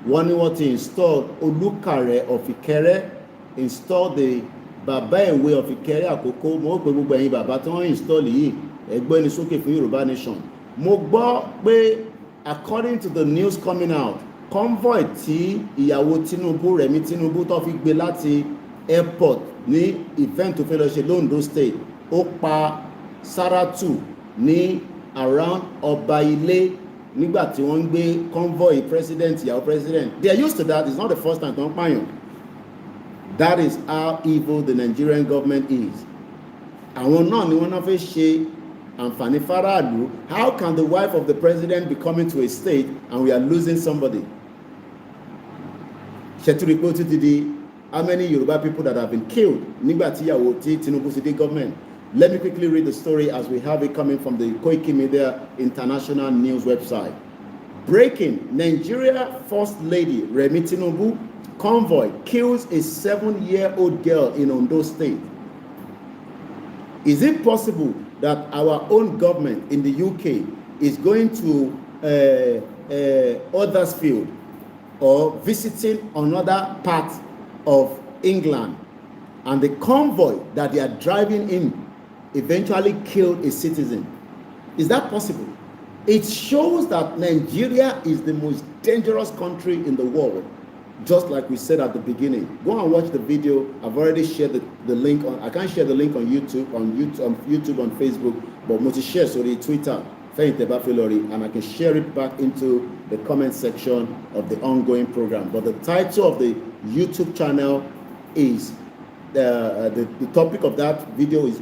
Wọ́n ní wọ́n ti installed Olúkàrẹ́ of Ìkẹrẹ́, installed the Bàbá Ìwé of Ìkẹrẹ́ Àkókò. Mo pè gbogbo ẹ̀yin bàbá tí wọ́n install yìí ẹgbẹ́ ní sókè fún Yorùbá nation. Mo gbọ́ pé according to the news coming out, convoy tí ìyàwó Tinubu Rẹ̀mí Tinubu tó fi gbé láti airport ní event tó fẹ́ lọ ṣe l'Ondo state, ó pa Saratu ní around Ọba Ilé nígbà tí wọ́n ń gbé convoy president ìyàwó president. They are used to that. It's not the first time tó ń pààyàn. That is how evil the Nigerian government is. Àwọn náà ni wọ́n náà fẹ́ ṣe àǹfààní fáráàlú. How can the wife of the president be coming to a state and we are losing somebody? Ṣètúrí pé ó ti di how many Yoruba people that have been killed nígbà tí ìyàwó tí Tinubu ti dé government. Let me quickly read the story as we have it coming from the Koikimedia international news website. Breaking: Nigeria First Lady Rẹ̀mí Tinubu convoy kills a 7-year-old girl in Ondo State. Is it possible that our own government in the UK is going to Huddersfield or visiting another part of England, and the convoy that they are driving in eventually killed a citizen? Is that possible? It shows that Nigeria is the most dangerous country in the world, just like we said at the beginning. Go and watch the video. I've already shared the link on. I can't share the link on YouTube, on Facebook, but I'm going to share the Twitter, and I can share it back into the comment section of the ongoing program. But the title of the YouTube channel is the topic of that video is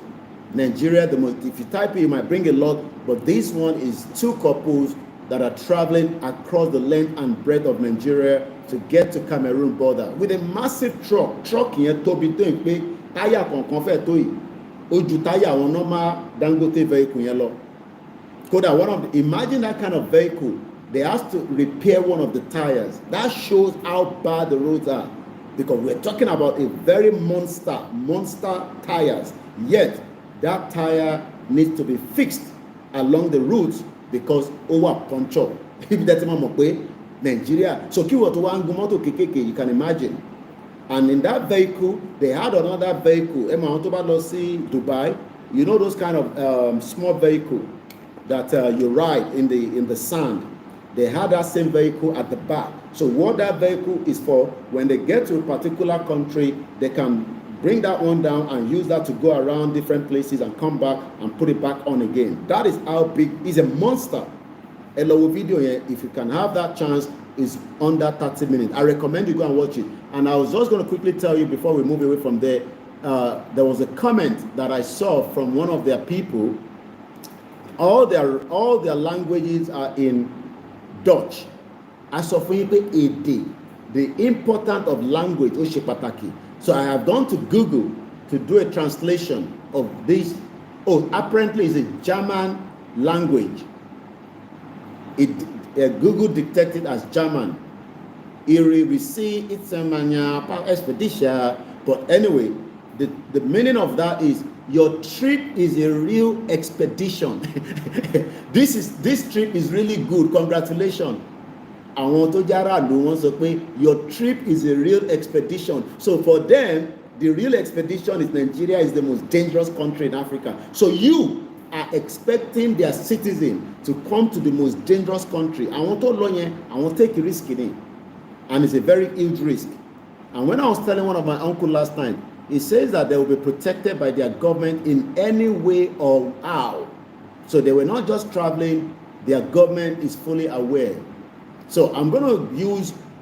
Nigeria. If you type it, you might bring a lot, but this one is two couples that are traveling across the length and breadth of Nigeria to get to Cameroon border with a massive truck yẹn tóbi tó ń pé táyà kọ̀ọ̀kan fẹ́ tó yìí ó ju táyà àwọn normal Dangote vehicle yẹn lọ. Kódà imagine that kind of vehicle, they have to repair one of the tires. That shows how bad the roads are, because we're talking about a very monster tires, yet that tire needs to be fixed along the routes because over puncture. If that's Nigeria, so you can imagine. And in that vehicle, they had another vehicle. Dubai, you know those kind of small vehicle that you ride in the sand. They had that same vehicle at the back. So what that vehicle is for, when they get to a particular country, they can bring that one down and use that to go around different places and come back and put it back on again. That is how big. It's a monster. A low video here, if you can have that chance, is under 30 minutes. I recommend you go and watch it. And I was just going to quickly tell you before we move away from there, there was a comment that I saw from one of their people. All their languages are in Dutch. As of the importance of language, so I have gone to Google to do a translation of this. Oh, apparently it's a German language. Google detected as German. But anyway, the meaning of that is your trip is a real expedition. This trip is really good. Congratulations. Your trip is a real expedition. So for them, the real expedition is Nigeria is the most dangerous country in Africa. So you are expecting their citizen to come to the most dangerous country. I want to take a risk in it. And it's a very huge risk. And when I was telling one of my uncle last time, it says that they will be protected by their government in any way or how. So they were not just traveling, their government is fully aware. So I'm going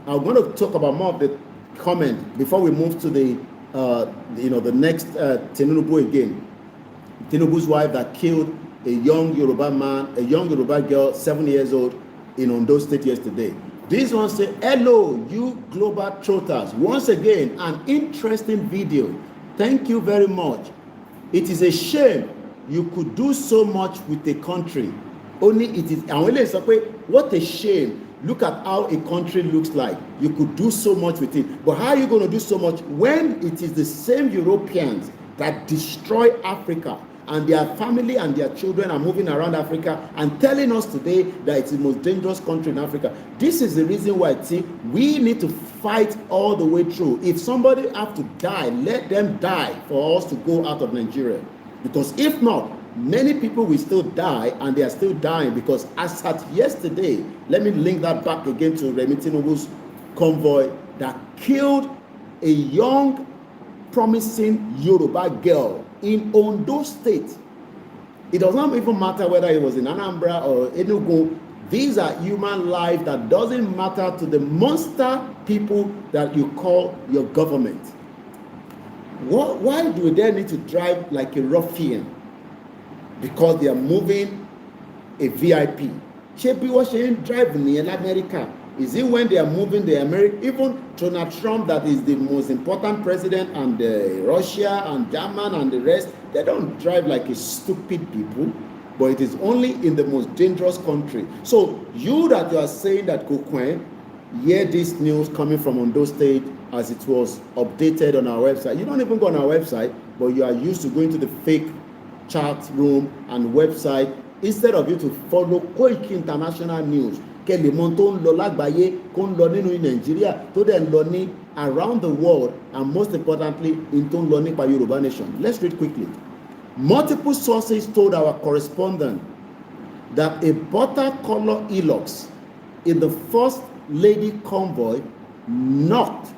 to talk about more of the comment before we move to the next Tinubu again. Tinubu's wife that killed a young Yoruba girl, 7 years old, in Ondo State yesterday. This one say, hello, you global trotters. Once again, an interesting video. Thank you very much. It is a shame you could do so much with a country. Only it is, what a shame. Look at how a country looks like. You could do so much with it. But how are you going to do so much when it is the same Europeans that destroy Africa, and their family and their children are moving around Africa and telling us today that it's the most dangerous country in Africa? This is the reason why we need to fight all the way through. If somebody have to die, let them die for us to go out of Nigeria. Because if not, many people will still die, and they are still dying because as at yesterday, let me link that back again to Remi Tinubu's convoy that killed a young, promising Yoruba girl in Ondo State. It does not even matter whether it was in Anambra or Enugu. These are human lives that doesn't matter to the monster people that you call your government. Why do they need to drive like a ruffian? Because they are moving a VIP. Shebi was driving in America. Is it when they are moving the American, even Donald Trump, that is the most important president, and Russia and German and the rest, they don't drive like a stupid people, but it is only in the most dangerous country. So you that you are saying that Kokwen, hear this news coming from Ondo State as it was updated on our website. You don't even go on our website, but you are used to going to the fake chat room and website instead of you to follow Koiki International News. Kelimon tó ń lọ lágbàáyé, kó ń lọ nínú Nàìjíríà, tó dẹ̀ ń lọ ní around the world, and most importantly, in tó ń lọ nípa Yoruba nation. Let's read quickly. Multiple sources told our correspondent that a butter color Hilux in the First Lady convoy knocked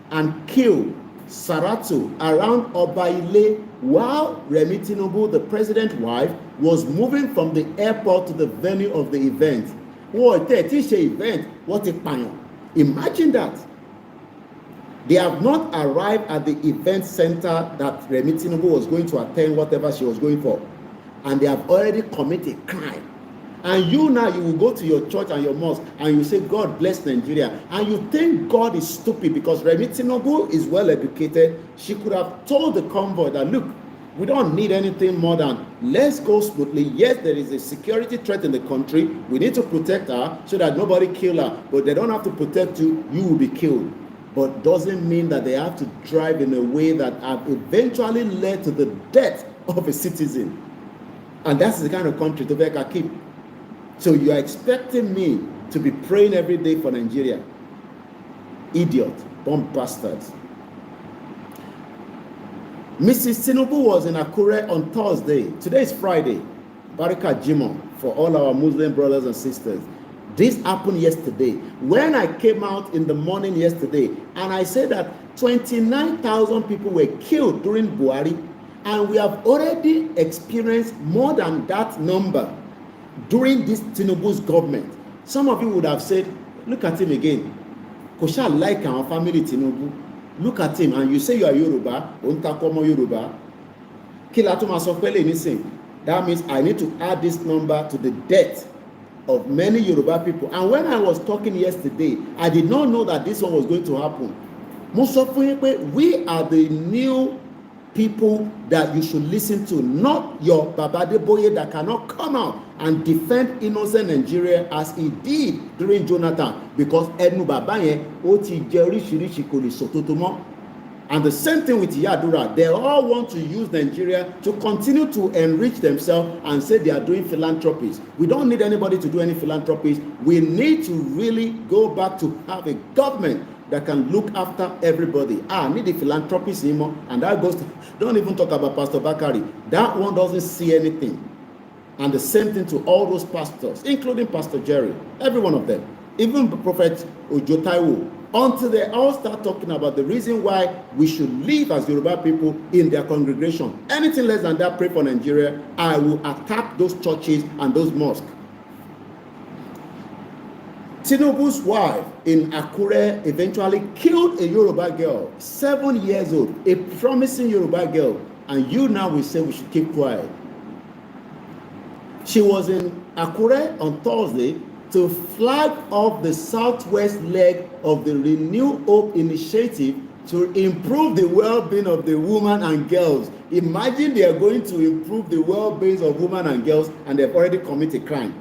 and killed Saratu around Obaile while Remi Tinubu, the president's wife, was moving from the airport to the venue of the event. What event? What a panic. Imagine that. They have not arrived at the event center that Remi Tinubu was going to attend, whatever she was going for. And they have already committed crime. And you now, you will go to your church and your mosque and you say, God bless Nigeria. And you think God is stupid because Remi Tinubu is well educated. She could have told the convoy that, look, we don't need anything more than let's go smoothly. Yes, there is a security threat in the country. We need to protect her so that nobody kill her. But they don't have to protect you. You will be killed. But doesn't mean that they have to drive in a way that have eventually led to the death of a citizen. And that's the kind of country to Tobeka keep. So you are expecting me to be praying every day for Nigeria? Idiot, bomb bastards. Mrs. Tinubu was in Akure on Thursday. Today is Friday. Baraka Jimo for all our Muslim brothers and sisters. This happened yesterday. When I came out in the morning yesterday, and I said that 29,000 people were killed during Buhari, and we have already experienced more than that number during this Tinubu's government. Some of you would have said, look at him again. Kosha like our family Tinubu. Look at him, and you say you are Yoruba, Ontakomo Yoruba. That means I need to add this number to the death of many Yoruba people. And when I was talking yesterday, I did not know that this one was going to happen. We are the new people that you should listen to, not your Babade Boye that cannot come out and defend innocent Nigeria as he did during Jonathan, because Ednu Babaye oti jeri shirishi kò lè sòtòtò mọ́. And the same thing with Yadura. They all want to use Nigeria to continue to enrich themselves and say they are doing philanthropies. We don't need anybody to do any philanthropies. We need to really go back to have a government that can look after everybody. I need the philanthropists anymore. And that goes to, don't even talk about Pastor Bakari. That one doesn't see anything. And the same thing to all those pastors, including Pastor Jerry, every one of them. Even Prophet Ojotaiwo, until they all start talking about the reason why we should live as Yoruba people in their congregation. Anything less than that, pray for Nigeria, I will attack those churches and those mosques. Tinubu's wife in Akure eventually killed a Yoruba girl, 7 years old, a promising Yoruba girl, and you now will say we should keep quiet. She was in Akure on Thursday to flag off the southwest leg of the Renew Hope initiative to improve the well-being of the women and girls. Imagine they are going to improve the well-being of women and girls, and they've already committed a crime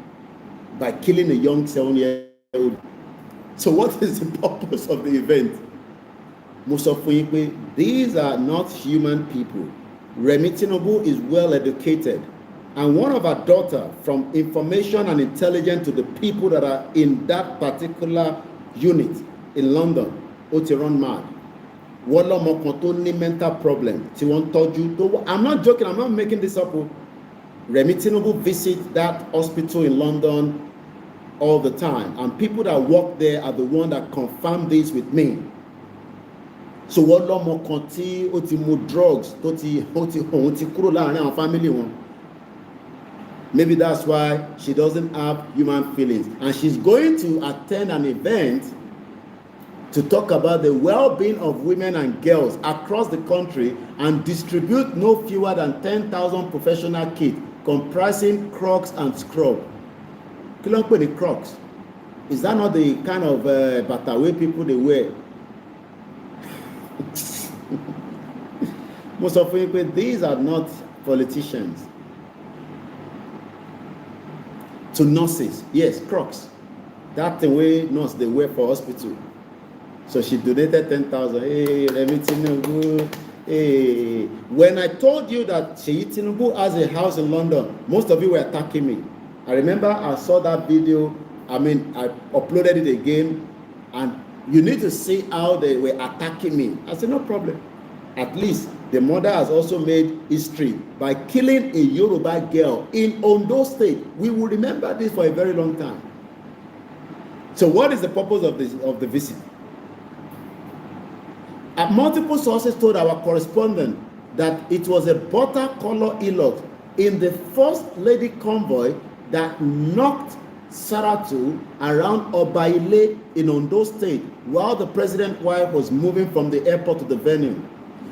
by killing a young 7-year-old. So what is the purpose of the event? Most of these are not human people. Remi Tinubu is well educated, and one of her daughter, from information and intelligence to the people that are in that particular unit in London, ó ti run mad. Wọ́n lọ́mọ kan tó ní mental problem tí wọ́n tọ́jú tó. I'm not joking, I'm not making this up. Remi Tinubu visits that hospital in London all the time, and people that work there are the ones that confirm this with me. So wọ́n lọ́mọ kan tí ó ti mu drugs tó ti kúrò láàrin àwọn family wọn. Maybe that's why she doesn't have human feelings. And she's going to attend an event to talk about the well-being of women and girls across the country and distribute no fewer than 10,000 professional kits comprising Crocs and scrub. Kí ló ń pè ní Crocs? Is that not the kind of bata wey people they wear? Most of you, these are not politicians. To nurses, yes, Crocs. That thing way nurse they wear for hospital. So she donated 10,000. Hey, Remi Tinubu. Hey, when I told you that Seyi Tinubu has a house in London, most of you were attacking me. I remember I saw that video. I uploaded it again, and you need to see how they were attacking me. I said, no problem. At least the mother has also made history by killing a Yoruba girl in Ondo State. We will remember this for a very long time. So what is the purpose of the visit? Multiple sources told our correspondent that it was a butter color Hilux in the First Lady convoy that knocked Saratu around Obaile in Ondo State while the president's wife was moving from the airport to the venue.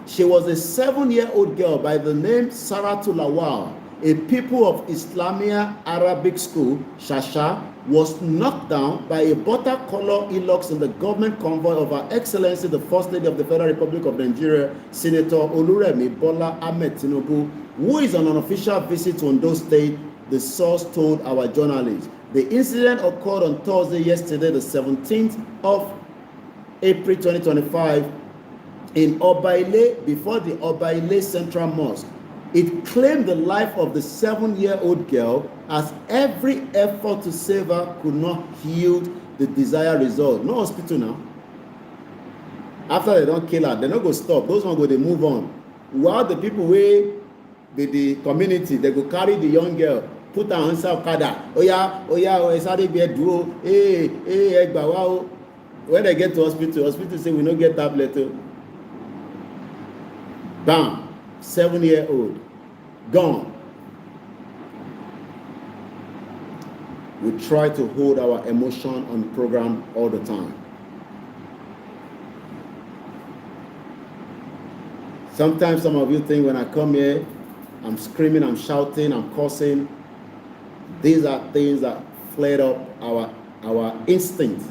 She was a 7-year-old girl by the name Saratu Lawal. A pupil of Islamia Arabic School, Shasha, was knocked down by a butter-color Hilux in the government convoy of Her Excellency the First Lady of the Federal Republic of Nigeria, Senator Oluremi Bola Ahmed Tinubu, who is on an official visit to Ondo State, the source told our journalists. The incident occurred on Thursday, yesterday, the 17th of April 2025, in Obaile, before the Obaile Central Mosque. It claimed the life of the 7-year-old girl, as every effort to save her could not yield the desired result. No hospital now. After they don't kill her, they're not going to stop. Those ones go, they move on. While the people wey the community, they go carry the young girl, put her on Okada. Oya, sorry, be duo. Hey, egba wow. When they get to hospital say we no get tablet. Bam, 7-year-old, gone. We try to hold our emotion on program all the time. Sometimes some of you think when I come here, I'm screaming, I'm shouting, I'm cursing. These are things that flared up our instinct.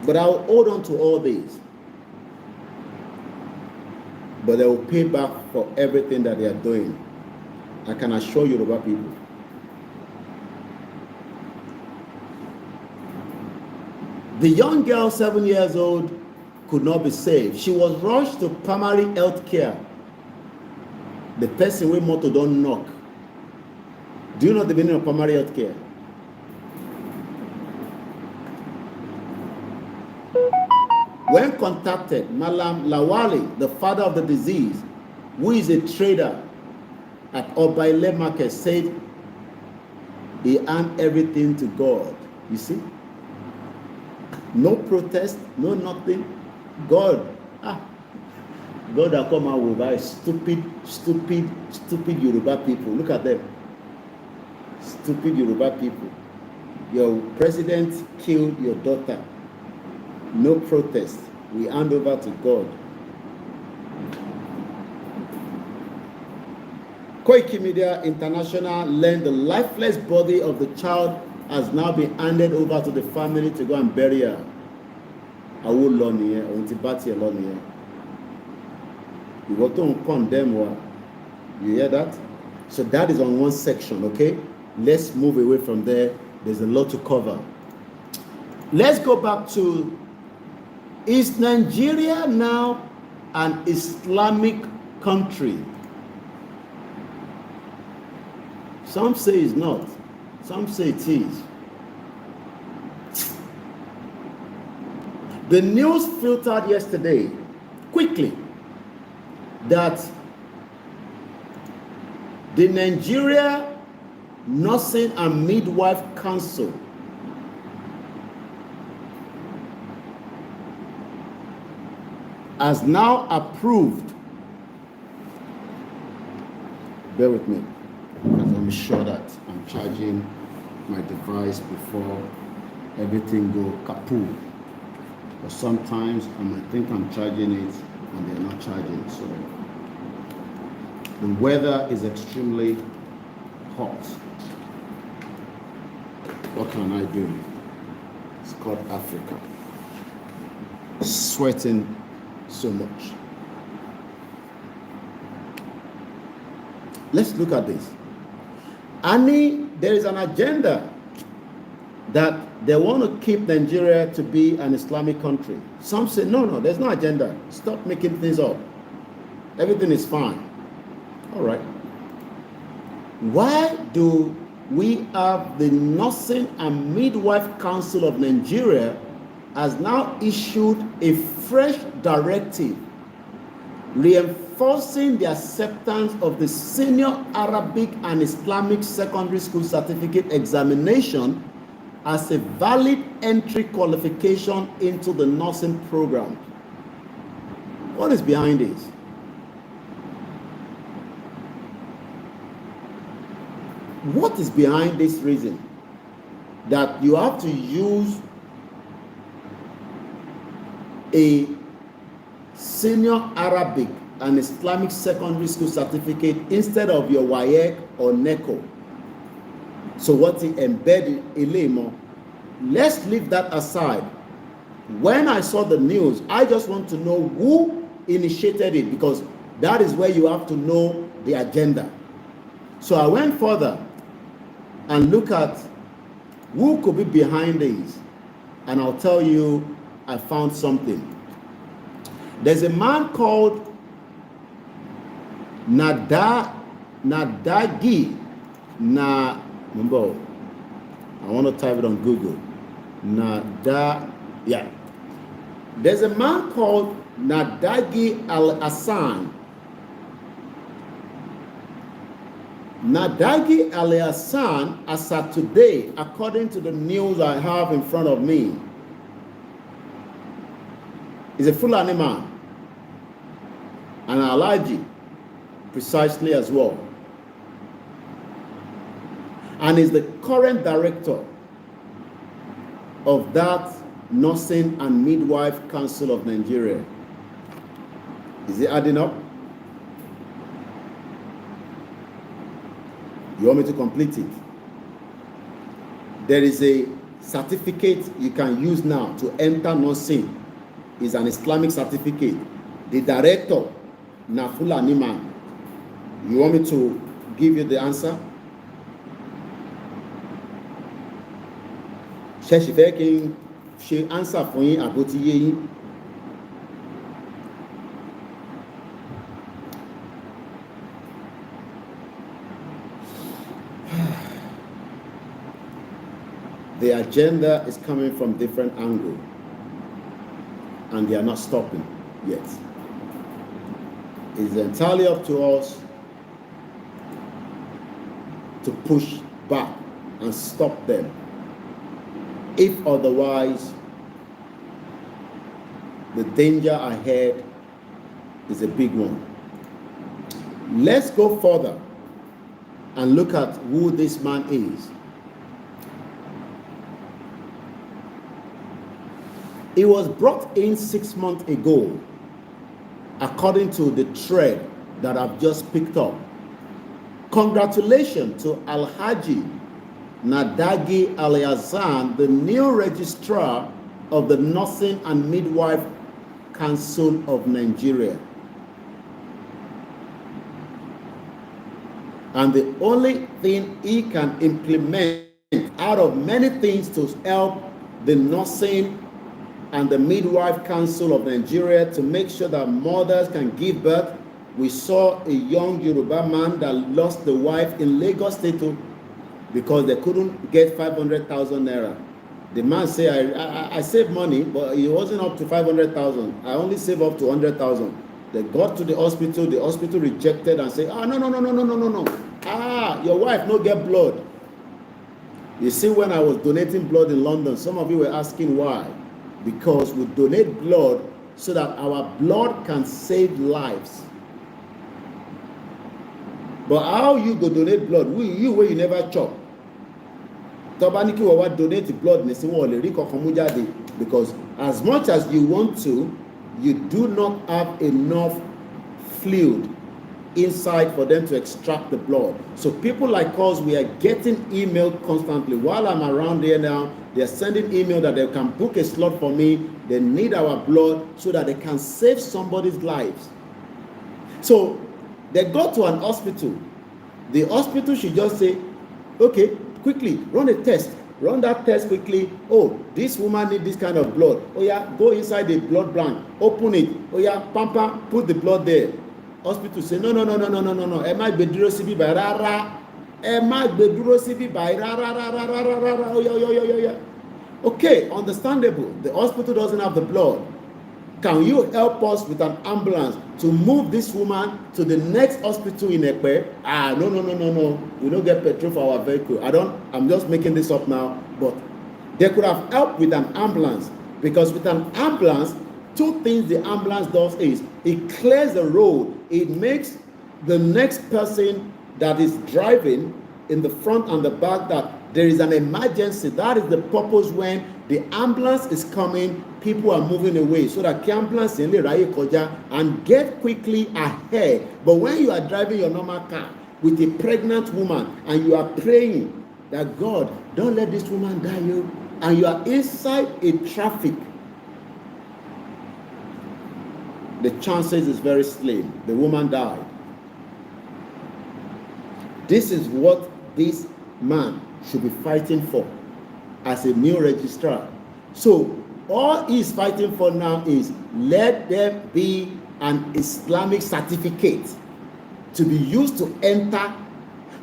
But I'll hold on to all these. But they will pay back for everything that they are doing. I can assure you, Yoruba people. The young girl, 7 years old, could not be saved. She was rushed to primary health care. The person with motor don't knock. Do you know the meaning of primary health care? When contacted, Malam Lawali, the father of the disease, who is a trader at Obaile Market, said he earned everything to God. You see? No protest, no nothing. God, God that come out with very stupid Yoruba people. Look at them. Stupid Yoruba people. Your president killed your daughter. No protest. We hand over to God. Koikimedia International learned the lifeless body of the child has now been handed over to the family to go and bury her. Awo lọ nìyẹn, òun ti bá tiẹ̀ lọ nìyẹn. Ìwọ tó ń condemn wa. You hear that? So that is on one section, okay? Let's move away from there. There's a lot to cover. Let's go back to, is Nigeria now an Islamic country? Some say it's not. Some say it is. The news filtered yesterday, quickly, that the Nigeria Nursing and Midwife Council has now approved, bear with me, because I'm sure that I'm charging my device before everything go kaput. But sometimes I might think I'm charging it and they're not charging. So the weather is extremely hot. What can I do? It's called Africa. Sweating so much. Let's look at this. There is an agenda that they want to keep Nigeria to be an Islamic country. Some say, no, there's no agenda. Stop making things up. Everything is fine. All right. Why do we have the Nursing and Midwife Council of Nigeria has now issued a fresh directive reinforcing the acceptance of the Senior Arabic and Islamic Secondary School Certificate Examination as a valid entry qualification into the nursing program? What is behind this? What is behind this reason that you have to use a Senior Arabic and Islamic Secondary School Certificate instead of your WAEC or NECO? So what he embedded Elemo, let's leave that aside. When I saw the news, I just want to know who initiated it, because that is where you have to know the agenda. So I went further and look at who could be behind this, and I'll tell you I found something. There's a man called Nadagi Mumbo. I want to type it on Google. There's a man called Nadagi Al-Hassan. Nadagi Al-Hassan, as of today, according to the news I have in front of me, is a Fulani man, an Alhaji precisely as well, and is the current director of that Nursing and Midwife Council of Nigeria. Is it adding up? You want me to complete it? There is a certificate you can use now to enter nursing. It's an Islamic certificate. The director, Nafula Niman. You want me to give you the answer? She answer for you about you. The agenda is coming from different angles, and they are not stopping yet. It's entirely up to us to push back and stop them. If otherwise, the danger ahead is a big one. Let's go further and look at who this man is. He was brought in 6 months ago, according to the thread that I've just picked up. Congratulations to Alhaji Nadagi Aliazan, the new registrar of the Nursing and Midwife Council of Nigeria. And the only thing he can implement out of many things to help the Nursing and the Midwife Council of Nigeria to make sure that mothers can give birth. We saw a young Yoruba man that lost the wife in Lagos State because they couldn't get 500,000 naira. The man said, I saved money, but it wasn't up to 500,000. I only saved up to 100,000. They got to the hospital rejected and said, no. Your wife no get blood. You see, when I was donating blood in London, some of you were asking why. Because we donate blood so that our blood can save lives. But how you go donate blood? You where you never chop. Tobaniki wa donate blood because as much as you want to, you do not have enough fluid inside for them to extract the blood. So people like us, we are getting email constantly. While I'm around here now, they're sending email that they can book a slot for me. They need our blood so that they can save somebody's lives. So they go to an hospital. The hospital should just say, okay, quickly, run a test. Run that test quickly. Oh, this woman needs this kind of blood. Oh yeah, go inside the blood bank. Open it. Oh yeah, pampa, put the blood there. Hospital say, no. Ẹ má gbé dúró síbí báyìí rárá. Ẹ má gbé dúró síbí báyìí rárá. Oh yeah. Okay, understandable. The hospital doesn't have the blood. Can you help us with an ambulance to move this woman to the next hospital in Ekpe? No. We don't get petrol for our vehicle. I'm just making this up now. But they could have helped with an ambulance. Because with an ambulance, two things the ambulance does is it clears the road. It makes the next person that is driving in the front and the back that there is an emergency. That is the purpose when the ambulance is coming, people are moving away so that ambulance and get quickly ahead. But when you are driving your normal car with a pregnant woman and you are praying that God, don't let this woman die, and you are inside a traffic, the chances is very slim. The woman died. This is what this man should be fighting for as a new registrar. So all he's fighting for now is let there be an Islamic certificate to be used to enter.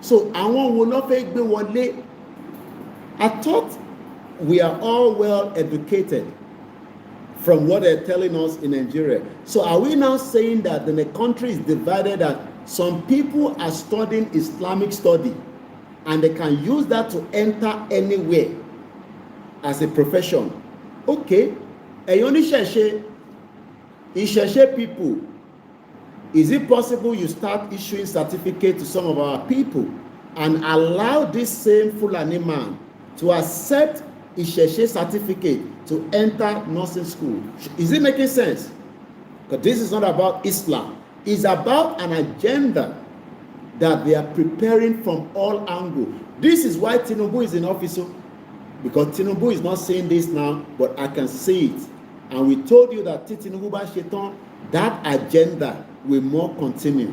So I thought we are all well educated from what they're telling us in Nigeria. So are we now saying that the country is divided, that some people are studying Islamic study and they can use that to enter anywhere as a profession? Okay, Ìṣẹ̀ṣe people, is it possible you start issuing certificates to some of our people and allow this same Fulani man to accept Ìṣẹ̀ṣe certificate to enter nursing school? Is it making sense? Because this is not about Islam. It's about an agenda that they are preparing from all angles. This is why Tinubu is in office. Because Tinubu is not saying this now, but I can see it. And we told you that Tinubu ba Shetan, that agenda will more continue.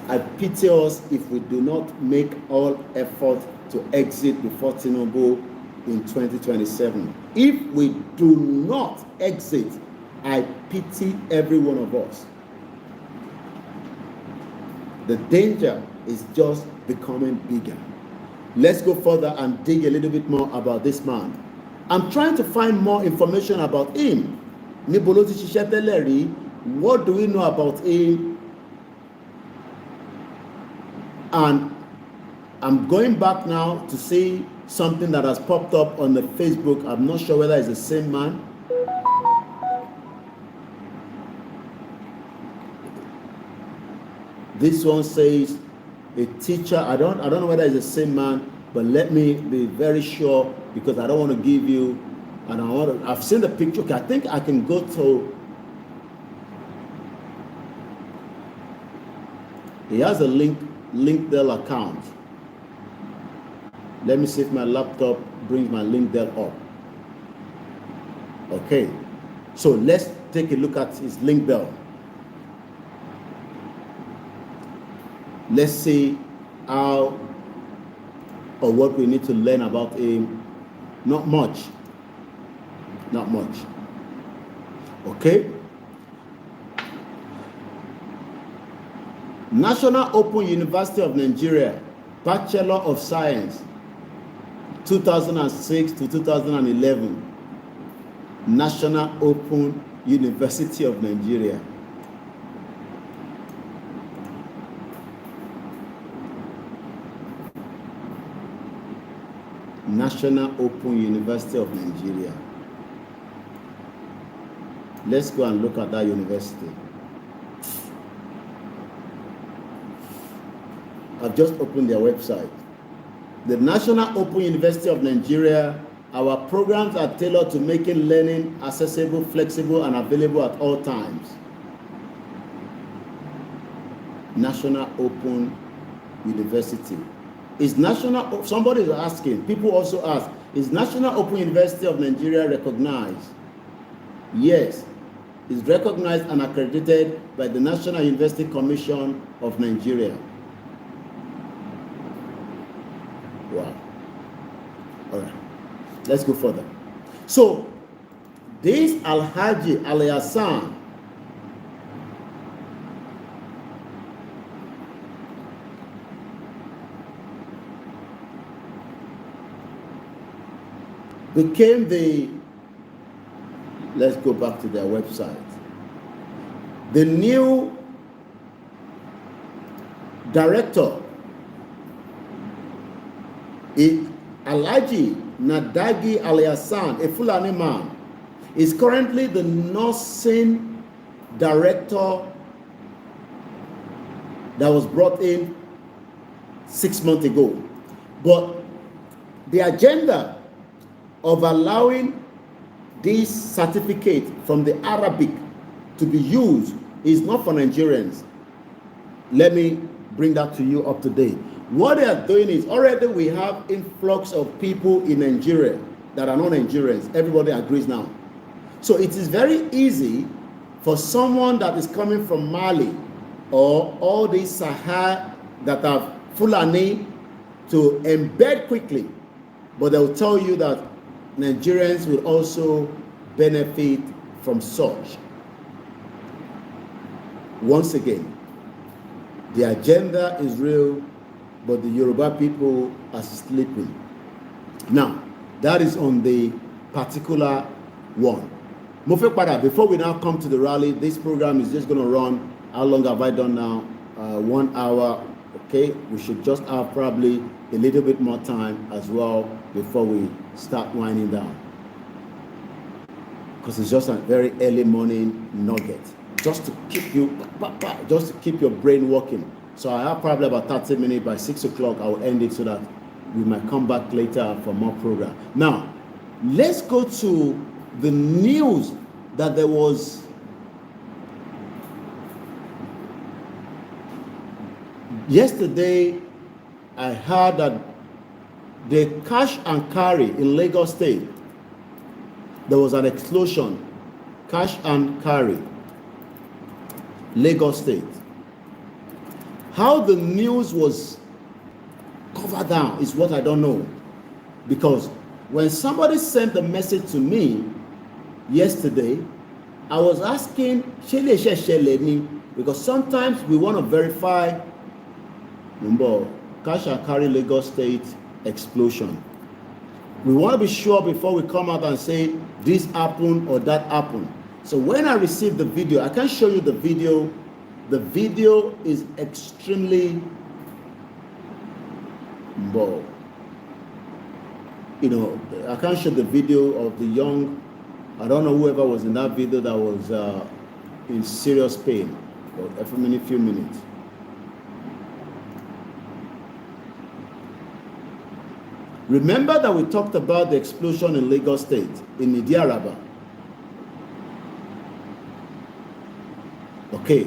I pity us if we do not make all effort to exit before Tinubu in 2027. If we do not exit, I pity every one of us. The danger is just becoming bigger. Let's go further and dig a little bit more about this man. I'm trying to find more information about him. What do we know about him? And I'm going back now to see something that has popped up on the Facebook. I'm not sure whether it's the same man. This one says a teacher. I don't know whether it's the same man, but let me be very sure because I don't want to give you. And I've seen the picture. Okay, I think I can go to. He has a LinkedIn account. Let me see if my laptop brings my LinkedIn up. Okay, so let's take a look at his LinkedIn. Let's see how or what we need to learn about him. Not much. Not much. Okay. National Open University of Nigeria, Bachelor of Science, 2006 to 2011. National Open University of Nigeria. National Open University of Nigeria. Let's go and look at that university. I've just opened their website. The National Open University of Nigeria, our programs are tailored to making learning accessible, flexible, and available at all times. National Open University. Is National, somebody is asking, people also ask, is National Open University of Nigeria recognized? Yes, it's recognized and accredited by the National University Commission of Nigeria. Wow. All right, let's go further. So, this Alhaji Ali Hassan became let's go back to their website, the new director. Alhaji Nadagi Ali Hassan, a Fulani man, is currently the nursing director that was brought in 6 months ago. But the agenda of allowing this certificate from the Arabic to be used is not for Nigerians. Let me bring that to you up to date. What they are doing is, already we have influx of people in Nigeria that are not Nigerians. Everybody agrees now. So it is very easy for someone that is coming from Mali or all these Sahel that have Fulani to embed quickly. But they'll tell you that Nigerians will also benefit from such. Once again, the agenda is real, but the Yoruba people are sleeping. Now, that is on the particular one. Before we now come to the rally, this program is just going to run, how long have I done now? 1 hour. Okay, we should just have probably a little bit more time as well before we start winding down, because it's just a very early morning nugget, just to keep your brain working. So I have probably about 30 minutes. By 6 o'clock I will end it so that we might come back later for more program. Now let's go to the news that there was yesterday. I heard that the cash and carry in Lagos State, there was an explosion. Cash and carry, Lagos State. How the news was covered down is what I don't know. Because when somebody sent the message to me yesterday, I was asking, because sometimes we want to verify cash and carry Lagos State explosion. We want to be sure before we come out and say this happened or that happened. So when I received the video, I can show you the video. The video is extremely bold. I can't show the video of the young, I don't know whoever was in that video that was in serious pain for a few minutes. Remember that we talked about the explosion in Lagos State, in Idiaraba. Okay.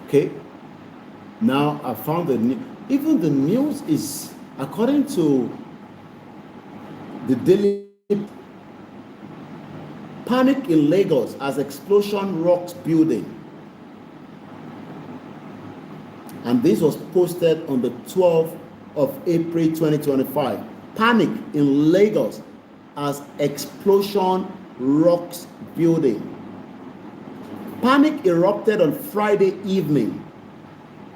Okay. Now I found even the news is, according to the Daily, panic in Lagos as explosion rocks building. And this was posted on the 12th of April 2025. Panic in Lagos as explosion rocks building. Panic erupted on Friday evening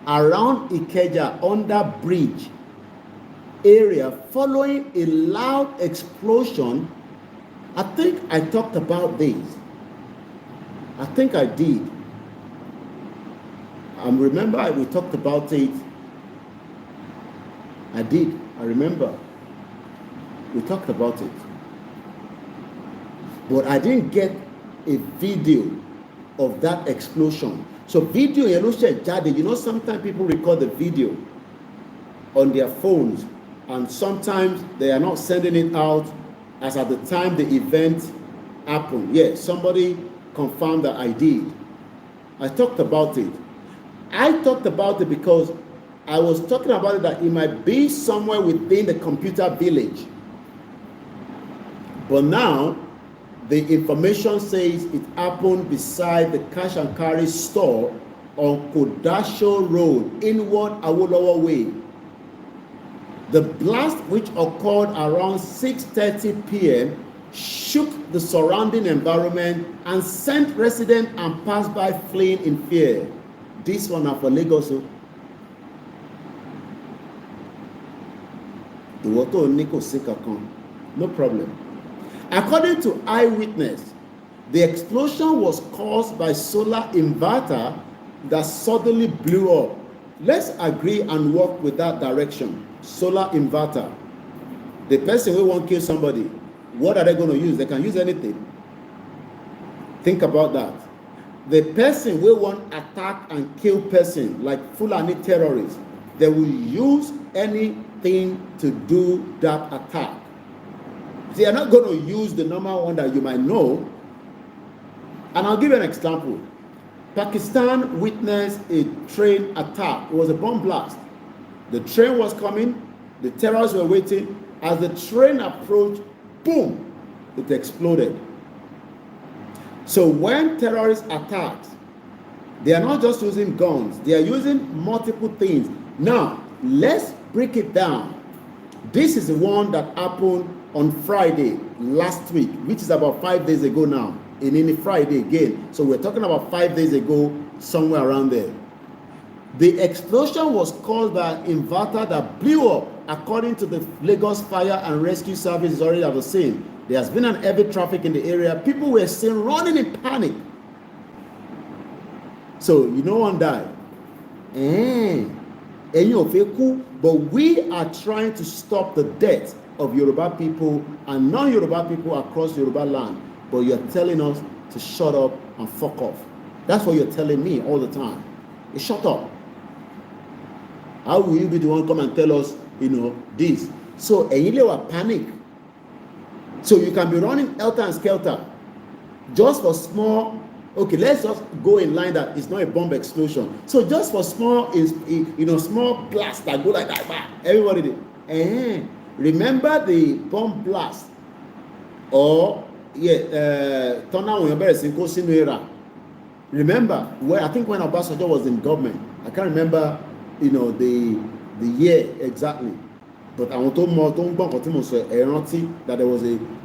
around Ikeja under bridge area following a loud explosion. I think I talked about this. I think I did. Remember we talked about it. I did. I remember. We talked about it. But I didn't get a video of that explosion. So video, you know, sometimes people record the video on their phones, and sometimes they are not sending it out as at the time the event happened. Yes, somebody confirmed that I did. I talked about it. I talked about it because I was talking about it that it might be somewhere within the computer village. But now, the information says it happened beside the cash and carry store on Kodasho Road, inward Awolowo Way. The blast, which occurred around 6:30 p.m., shook the surrounding environment and sent residents and passers-by fleeing in fear. This one are for Lagos. No problem. According to eyewitness, the explosion was caused by solar inverter that suddenly blew up. Let's agree and work with that direction. Solar inverter. The person who won't kill somebody, what are they going to use? They can use anything. Think about that. The person who won't attack and kill person, like Fulani terrorists, they will use anything to do that attack. They are not going to use the normal one that you might know. And I'll give you an example. Pakistan witnessed a train attack. It was a bomb blast. The train was coming. The terrorists were waiting. As the train approached, boom, it exploded. So when terrorists attack, they are not just using guns. They are using multiple things. Now, let's break it down. This is the one that happened on Friday last week, which is about 5 days ago now. In Friday again. So we're talking about 5 days ago, somewhere around there. The explosion was caused by an inverter that blew up. According to the Lagos Fire and Rescue Service is already at the scene. There has been an heavy traffic in the area. People were seen running in panic. So no one died. But we are trying to stop the death of Yoruba people and non-Yoruba people across Yoruba land. But you're telling us to shut up and fuck off. That's what you're telling me all the time. You shut up. How will you be the one to come and tell us, this? So, panic. So you can be running helter and skelter just for small. Okay, let's just go in line that it's not a bomb explosion. So just for small, small blast that go like that, everybody did. Remember the bomb blast? Or remember where I think when Obasanjo was in government, I can't remember, the year exactly. But I want to more that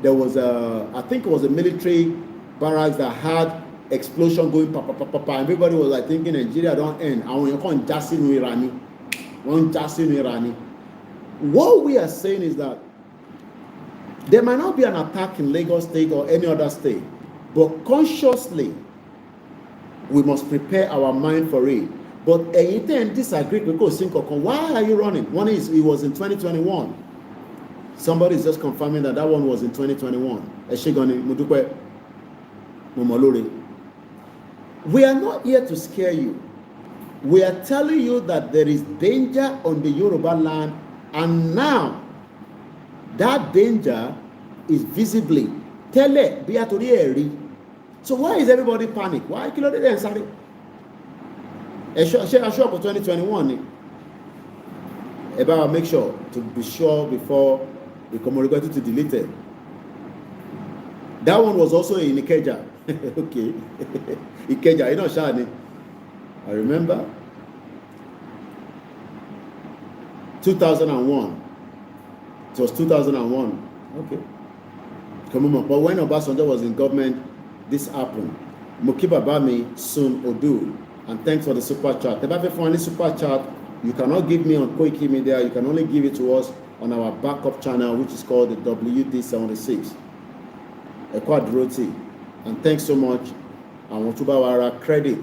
there was a I think it was a military barracks that had explosion going and everybody was like thinking Nigeria don't end. What we are saying is that there might not be an attack in Lagos State or any other state, but consciously we must prepare our mind for it. But anything disagree because why are you running? One is it was in 2021. Somebody is just confirming that one was in 2021. Momolore. We are not here to scare you. We are telling you that there is danger on the Yoruba land, and now that danger is visibly. Tele bí àtòrí ẹ̀rí. So why is everybody panic? Why kí ló dé dẹ̀ ń sáré? Ṣé aṣọ ọ̀pọ̀ 2021 ni? Ẹ bá wa make sure to be sure before we communicate to delete it. That one was also in Ikeja. Okay. Ikeja, you know, Shani. I remember 2001. It was 2001. Okay. Come on. But when Obasanjo was in government, this happened. Mukiba Bami Sun Odu. And thanks for the super chat. If you any super chat, you cannot give me on Koikimedia. You can only give it to us on our backup channel, which is called the WD76. Ekwadroti. And thanks so much. I want to buy our credit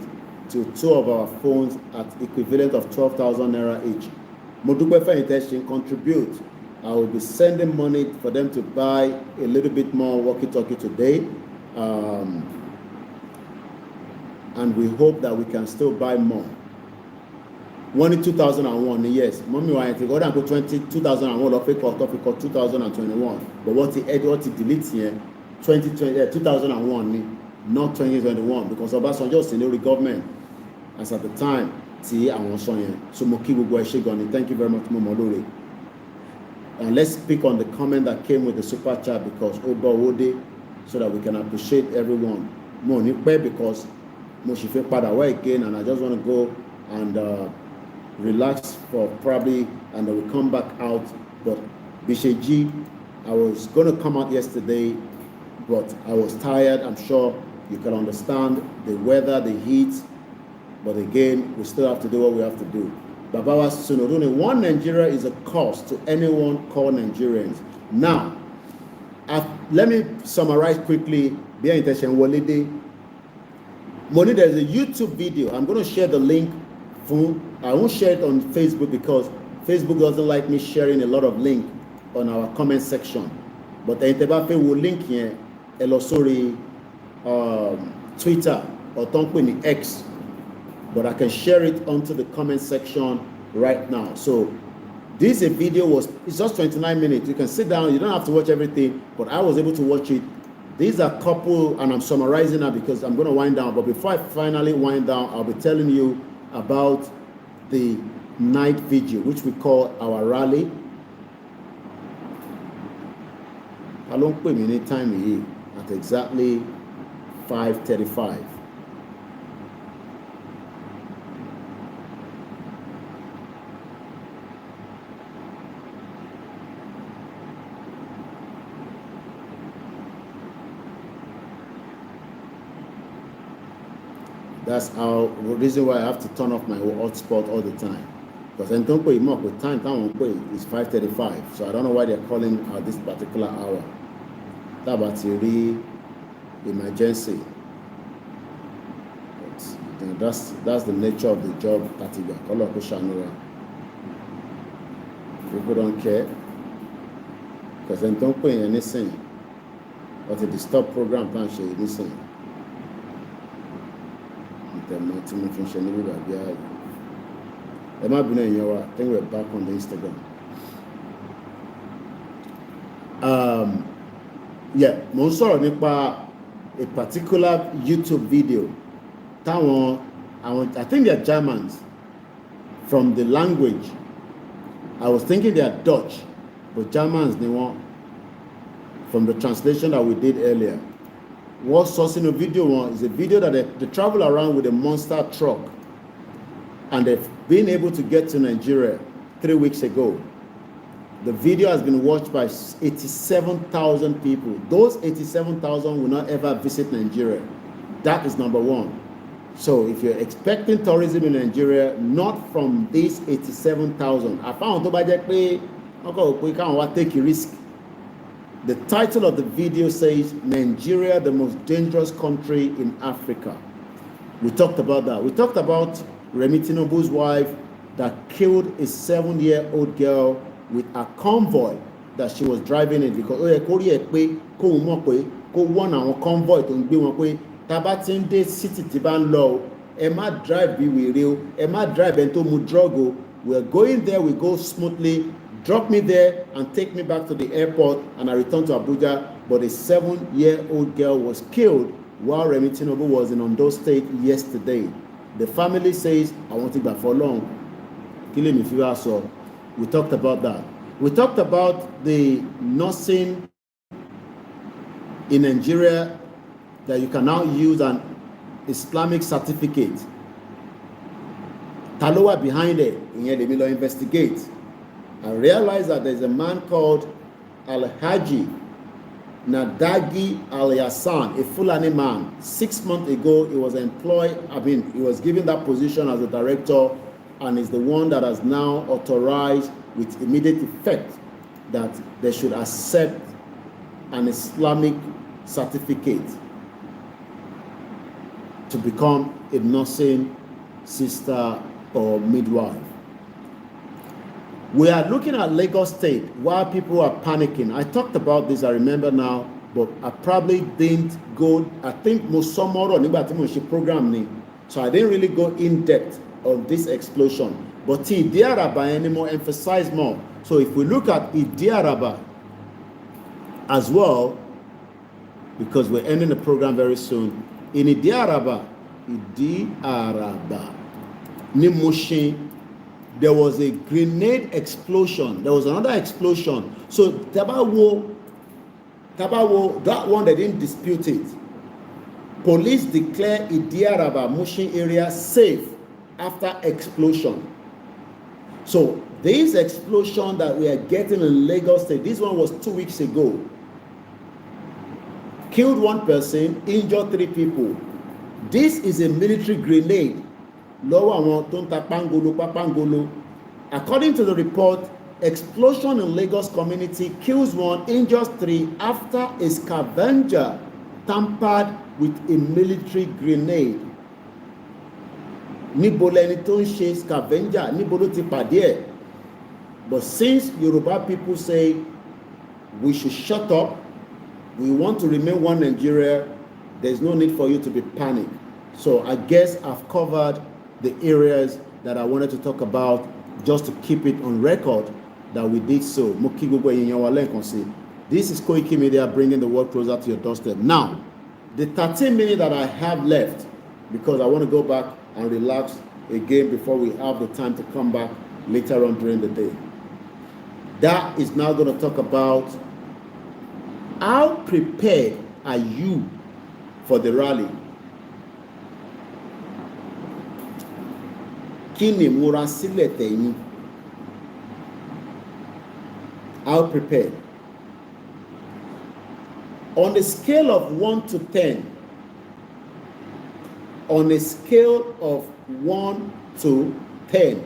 to 2 of our phones at equivalent of 12,000 naira each. Modupe Feniteshin contribute. I will be sending money for them to buy a little bit more walkie-talkie today. And we hope that we can still buy more. One in 2001, yes. Mommy, I think go down to 2001 or fake 2021. But what he deletes here, 2001, not 2021, because Obasanjo was in the government as at the time. See, I was showing. So thank you very much, Momolore. And let's speak on the comment that came with the super chat, because Oba Wode, so that we can appreciate everyone. Money because Moshife Padawa again, and I just want to go and relax for probably, and then we'll come back out. But Bisheji, I was going to come out yesterday, but I was tired. I'm sure you can understand the weather, the heat, but again, we still have to do what we have to do. Babawa Sunodune, one Nigeria is a cause to anyone called Nigerians. Now, let me summarize quickly. There's a YouTube video. I'm going to share the link. I won't share it on Facebook because Facebook doesn't like me sharing a lot of link on our comment section. But the Intebafe will link here. Sorry, Twitter or Tonkwini X. But I can share it onto the comment section right now. So this video it's just 29 minutes. You can sit down, you don't have to watch everything, but I was able to watch it. These are couple, and I'm summarizing now because I'm going to wind down. But before I finally wind down, I'll be telling you about the night vigil, which we call our rally. How long put me any time here? At exactly 5:35. That's the reason why I have to turn off my hotspot all the time. Because I don't pay more with time is 5:35. So I don't know why they're calling at this particular hour. That's a real emergency. But that's the nature of the job category. People don't care. Because they don't pay anything. But the stop program can't show anything. I think we're back on the Instagram. Yeah, mo sọ̀rọ̀ nípa a particular YouTube video. I think they're Germans from the language. I was thinking they're Dutch, but Germans they want from the translation that we did earlier. What source in the video is a video that they travel around with a monster truck, and they've been able to get to Nigeria 3 weeks ago. The video has been watched by 87,000 people. Those 87,000 will not ever visit Nigeria. That is number one. So if you're expecting tourism in Nigeria, not from these 87,000, I found we can't take a risk. The title of the video says, Nigeria, the most dangerous country in Africa. We talked about that. We talked about Remi Tinubu's wife that killed a 7-year-old girl with a convoy that she was driving in because convoy tá bá ti ń dé city tí bá ń lọ o, ẹ má drive bí wèrè o, ẹ má drive ẹni tó mu drug o. We're going there, we go smoothly, drop me there and take me back to the airport, and I return to Abuja. But a 7-year-old girl was killed while Remi Tinubu was in Ondo State yesterday. The family says, I want it back for long. Killing if you are so. We talked about that. We talked about the nursing in Nigeria, that you can now use an Islamic certificate. Talowa behind it, in the investigate. I realized that there's a man called Al-Haji Nadagi Al-Yassan, a Fulani man. 6 months ago, he was employed, he was given that position as a director, and is the one that has now authorized with immediate effect that they should accept an Islamic certificate to become a nursing sister or midwife. We are looking at Lagos State while people are panicking. I talked about this, I remember now, but I probably didn't go, I think Musomoro Nibati program ni, so I didn't really go in depth on this explosion. But Idiaraba anymore emphasize more. So if we look at Idiaraba as well, because we're ending the program very soon, in Idiaraba, Nimushin, there was a grenade explosion. There was another explosion. So Tabawo, that one they didn't dispute it. Police declare Idiaraba Mushin area safe after explosion. So this explosion that we are getting in Lagos State, this one was 2 weeks ago. Killed 1 person, injured 3 people. This is a military grenade. According to the report, explosion in Lagos community kills 1, injures 3 after a scavenger tampered with a military grenade. Níbo lẹni tó ń ṣe scavenger, níbo ló ti pàdé ẹ̀? But since Yoruba people say we should shut up, we want to remain one Nigeria, there's no need for you to be panicked. So I guess I've covered the areas that I wanted to talk about, just to keep it on record that we did so. This is Koikimedia, bringing the world closer to your doorstep. Now, the 13 minutes that I have left, because I want to go back and relax again before we have the time to come back later on during the day. That is now going to talk about how prepared are you for the rally? Kini murasile tẹ̀yin? How prepared? On a scale of 1 to 10, on a scale of 1 to 10,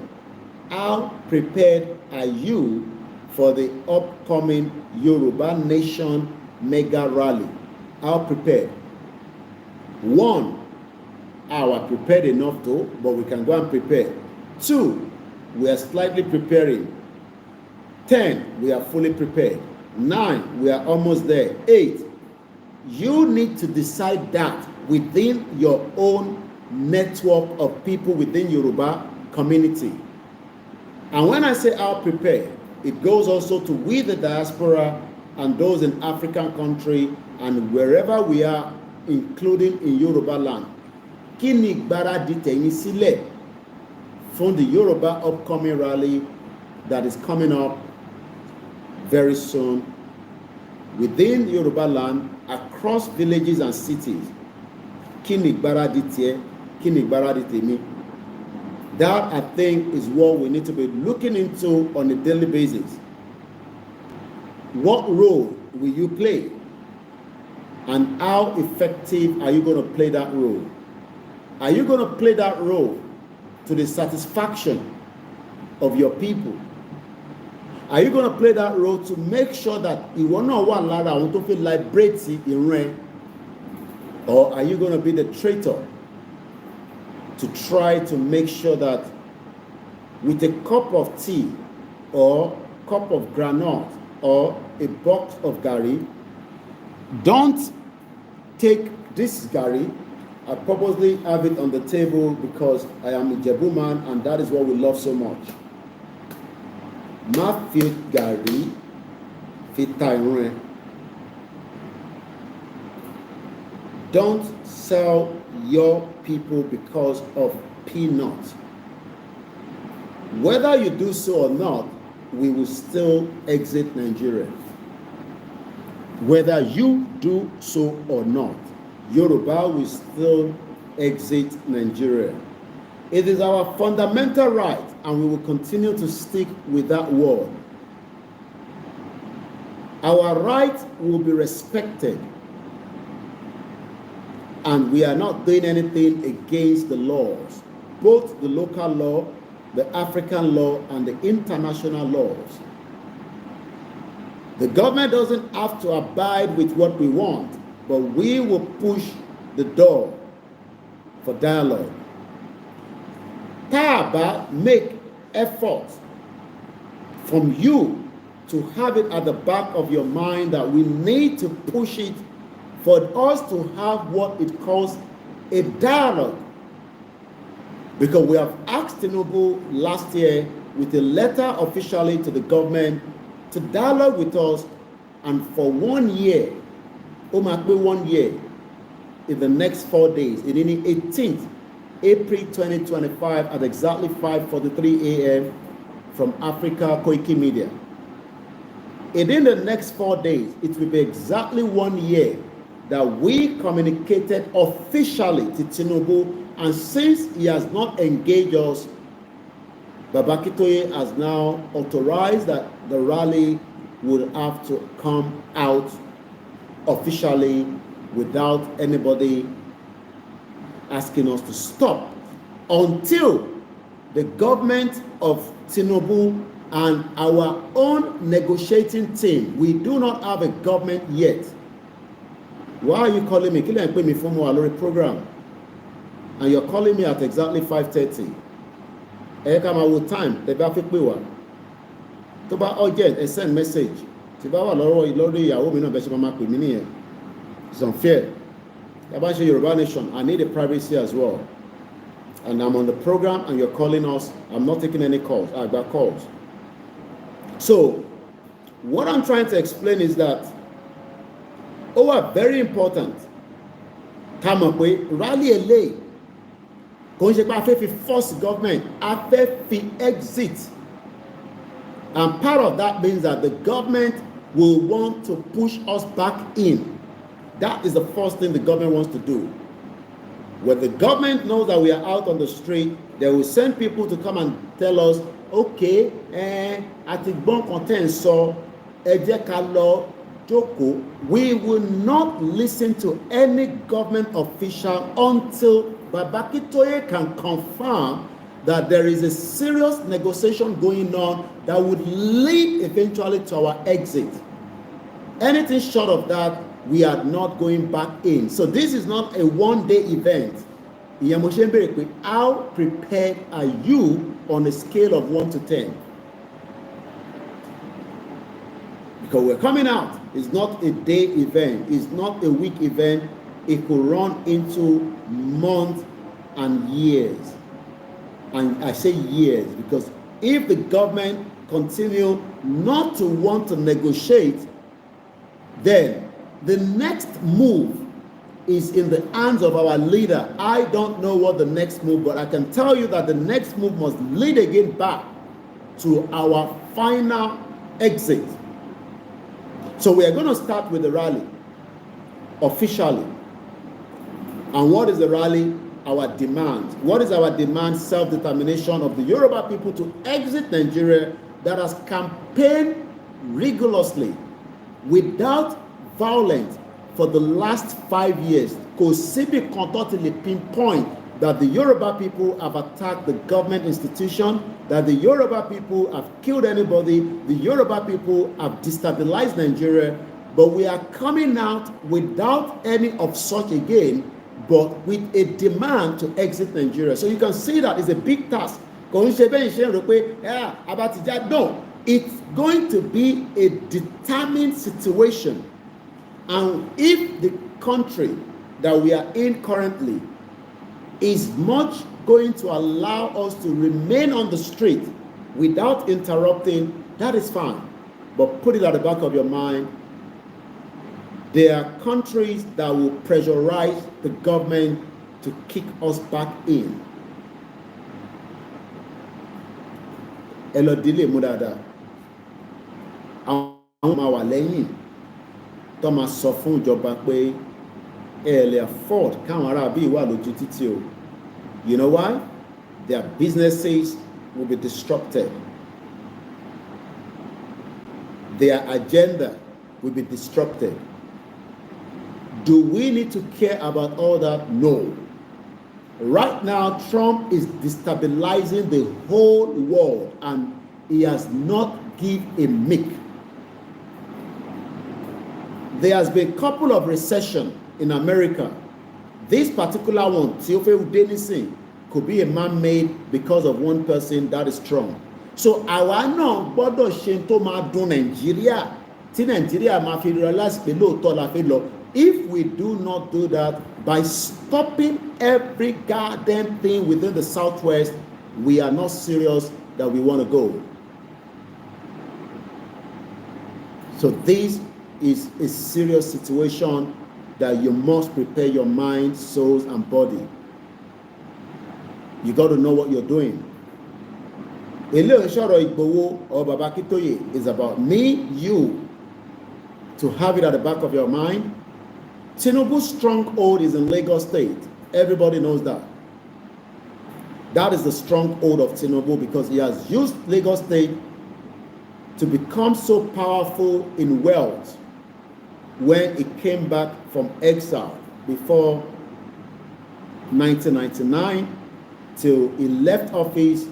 how prepared are you for the upcoming Yoruba Nation mega rally? How prepared? 1, are prepared enough to, but we can go and prepare. 2, we are slightly preparing. 10, we are fully prepared. 9, we are almost there. 8, you need to decide that within your own network of people within Yoruba community. And when I say how prepared, it goes also to we the diaspora and those in African country and wherever we are, including in Yoruba land. Kí ni ìgbáradì tẹ̀yin sílẹ̀ fún the Yoruba upcoming rally that is coming up very soon within Yoruba land, across villages and cities? Kí ni ìgbáradì tiẹ̀? Kí ni ìgbáradì tèmi? That, I think, is what we need to be looking into on a daily basis. What role will you play? And how effective are you going to play that role? Are you going to play that role to the satisfaction of your people? Are you going to play that role to make sure that you will not want to feel liberate in rain? Or are you going to be the traitor to try to make sure that with a cup of tea or cup of granite or a box of gari, don't take this gari, I purposely have it on the table because I am a Jebu man and that is what we love so much. Ma fi gari fi ta irun ẹ. Don't sell your people because of peanuts. Whether you do so or not, we will still exit Nigeria. Whether you do so or not, Yoruba will still exit Nigeria. It is our fundamental right, and we will continue to stick with that word. Our right will be respected, and we are not doing anything against the laws, both the local law, the African law, and the international laws. The government doesn't have to abide with what we want, but we will push the door for dialogue. Taba make efforts from you to have it at the back of your mind that we need to push it for us to have what it calls a dialogue. Because we have asked Tinubu last year with a letter officially to the government to dialogue with us, and for 1 year, Omakbe 1 year, in the next 4 days, in the 18th April 2025 at exactly 5:43 a.m. from Africa Koikimedia. In the next 4 days, it will be exactly 1 year that we communicated officially to Tinubu, and since he has not engaged us, Baba Akintoye has now authorized that the rally would have to come out officially without anybody asking us to stop until the government of Tinubu and our own negotiating team. We do not have a government yet. Why are you calling me? Kí lẹ ń pè mí fún mo wà lórí program, and you're calling me at exactly 5:30. Ẹ ká máa wo time tẹ́ bá fi pè wá. Tó bá urgent, ẹ send message. Tí bá wà lórí ìyàwó mi náà bẹ́ẹ̀ ṣe máa pè mí nìyẹn. It's unfair. About Yoruba Nation, I need a privacy as well. And I'm on the program and you're calling us. I'm not taking any calls. I got calls. So, what I'm trying to explain is that, very important. Come up with rally LA. Force government. Exit. And part of that means that the government will want to push us back in. That is the first thing the government wants to do. When the government knows that we are out on the street, they will send people to come and tell us, okay, Atigbon content so Ejekalo Joko. We will not listen to any government official until Baba Akintoye can confirm that there is a serious negotiation going on that would lead eventually to our exit. Anything short of that, we are not going back in. So this is not a one-day event. How prepared are you on a scale of 1 to 10? Because we're coming out. It's not a day event. It's not a week event. It could run into months and years. And I say years because if the government continue not to want to negotiate, then the next move is in the hands of our leader. I don't know what the next move, but I can tell you that the next move must lead again back to our final exit. So we are going to start with the rally officially. And what is the rally? Our demand. What is our demand? Self-determination of the Yoruba people to exit Nigeria that has campaigned rigorously without violence for the last 5 years. Kosibi contontly pinpoint that the Yoruba people have attacked the government institution, that the Yoruba people have killed anybody, the Yoruba people have destabilized Nigeria, but we are coming out without any of such again, but with a demand to exit Nigeria. So you can see that it's a big task. No, it's going to be a determined situation. And if the country that we are in currently is much going to allow us to remain on the street without interrupting, that is fine. But put it at the back of your mind, there are countries that will pressurize the government to kick us back in. Ẹ lọ dílé mú dáadáa. Àwọn máa wà lẹ́yìn tó máa sọ fún ìjọba pé ẹ lè afford káwọn ará bí wà lójú títì o. You know why? Their businesses will be disrupted. Their agenda will be disrupted. Do we need to care about all that? No. Right now, Trump is destabilizing the whole world and he has not given a mick. There has been a couple of recessions in America. This particular one, Theophil Denison, could be a man-made because of one person, that is Trump. So àwa náà gbọ́dọ̀ ṣe tó máa dùn Nàìjíríà tí Nàìjíríà máa fi realize pé lóòótọ́ la fẹ́ lọ. If we do not do that by stopping every goddamn thing within the Southwest, we are not serious that we want to go. So this is a serious situation that you must prepare your mind, souls, and body. You got to know what you're doing. Ilé Ìṣòro Ìgbòho or Baba Akintoye is about me, you, to have it at the back of your mind. Tinubu's stronghold is in Lagos State. Everybody knows that. That is the stronghold of Tinubu because he has used Lagos State to become so powerful in wealth when he came back from exile before 1999 till he left office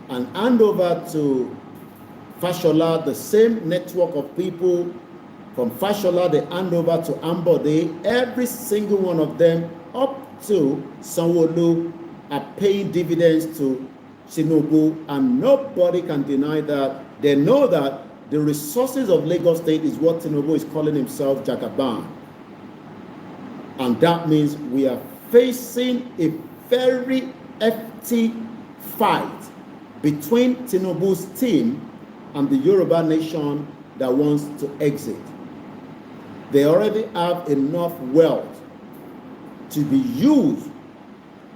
and hand over to Fashola, the same network of people. From Fashola, they hand over to Ambode. Every single one of them, up to Sanwo-Olu, are paying dividends to Tinubu, and nobody can deny that. They know that the resources of Lagos State is what Tinubu is calling himself Jagaban. And that means we are facing a very hefty fight between Tinubu's team and the Yoruba nation that wants to exit. They already have enough wealth to be used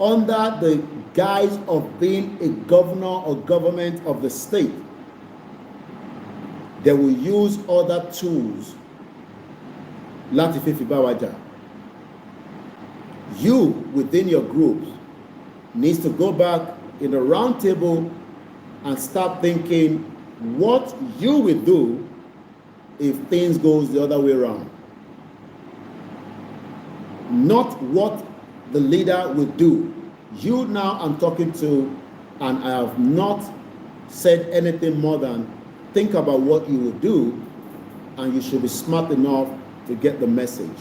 under the guise of being a governor or government of the state. They will use other tools. Láti fi bá wa jà. You, within your groups, needs to go back in a round table and start thinking what you will do if things goes the other way around. Not what the leader will do. You now I'm talking to, and I have not said anything more than think about what you will do, and you should be smart enough to get the message.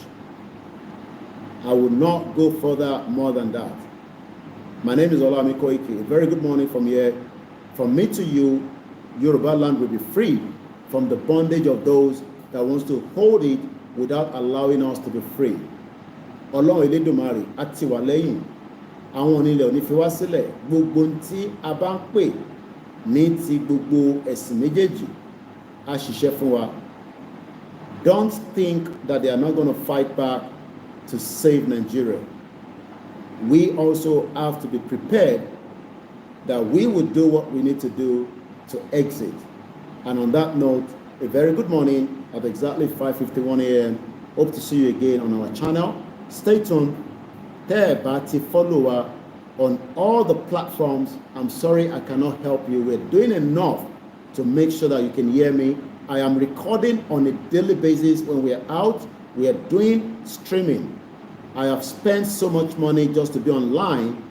I will not go further more than that. My name is OLAYOMI KOIKI. A very good morning from here. From me to you, Yoruba land will be free from the bondage of those that wants to hold it without allowing us to be free. Ọlọ́run Elédùmarè á tì wá lẹ́yìn. Àwọn onílẹ̀ ò ní fi wá sílẹ̀. Gbogbo tí a bá ń pè ní ti gbogbo ẹ̀sìn méjèèjì á ṣiṣẹ́ fún wa. Don't think that they are not going to fight back to save Nigeria. We also have to be prepared that we will do what we need to do to exit. And on that note, a very good morning at exactly 5:51 a.m. Hope to see you again on our channel. Stay tuned. Follow us on all the platforms. I'm sorry I cannot help you. We're doing enough to make sure that you can hear me. I am recording on a daily basis when we're out. We are doing streaming. I have spent so much money just to be online,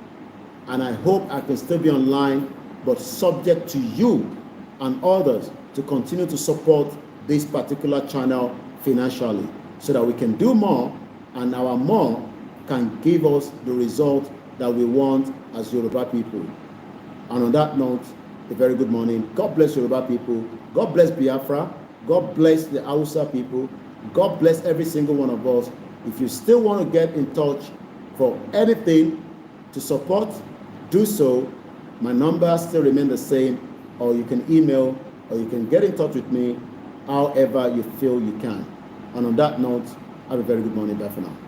and I hope I can still be online, but subject to you and others to continue to support this particular channel financially so that we can do more, and our more can give us the result that we want as Yoruba people. And on that note, a very good morning. God bless Yoruba people. God bless Biafra. God bless the Hausa people. God bless every single one of us. If you still want to get in touch for anything, to support, do so. My number still remains the same, or you can email, or you can get in touch with me however you feel you can. And on that note, have a very good morning. Bye for now.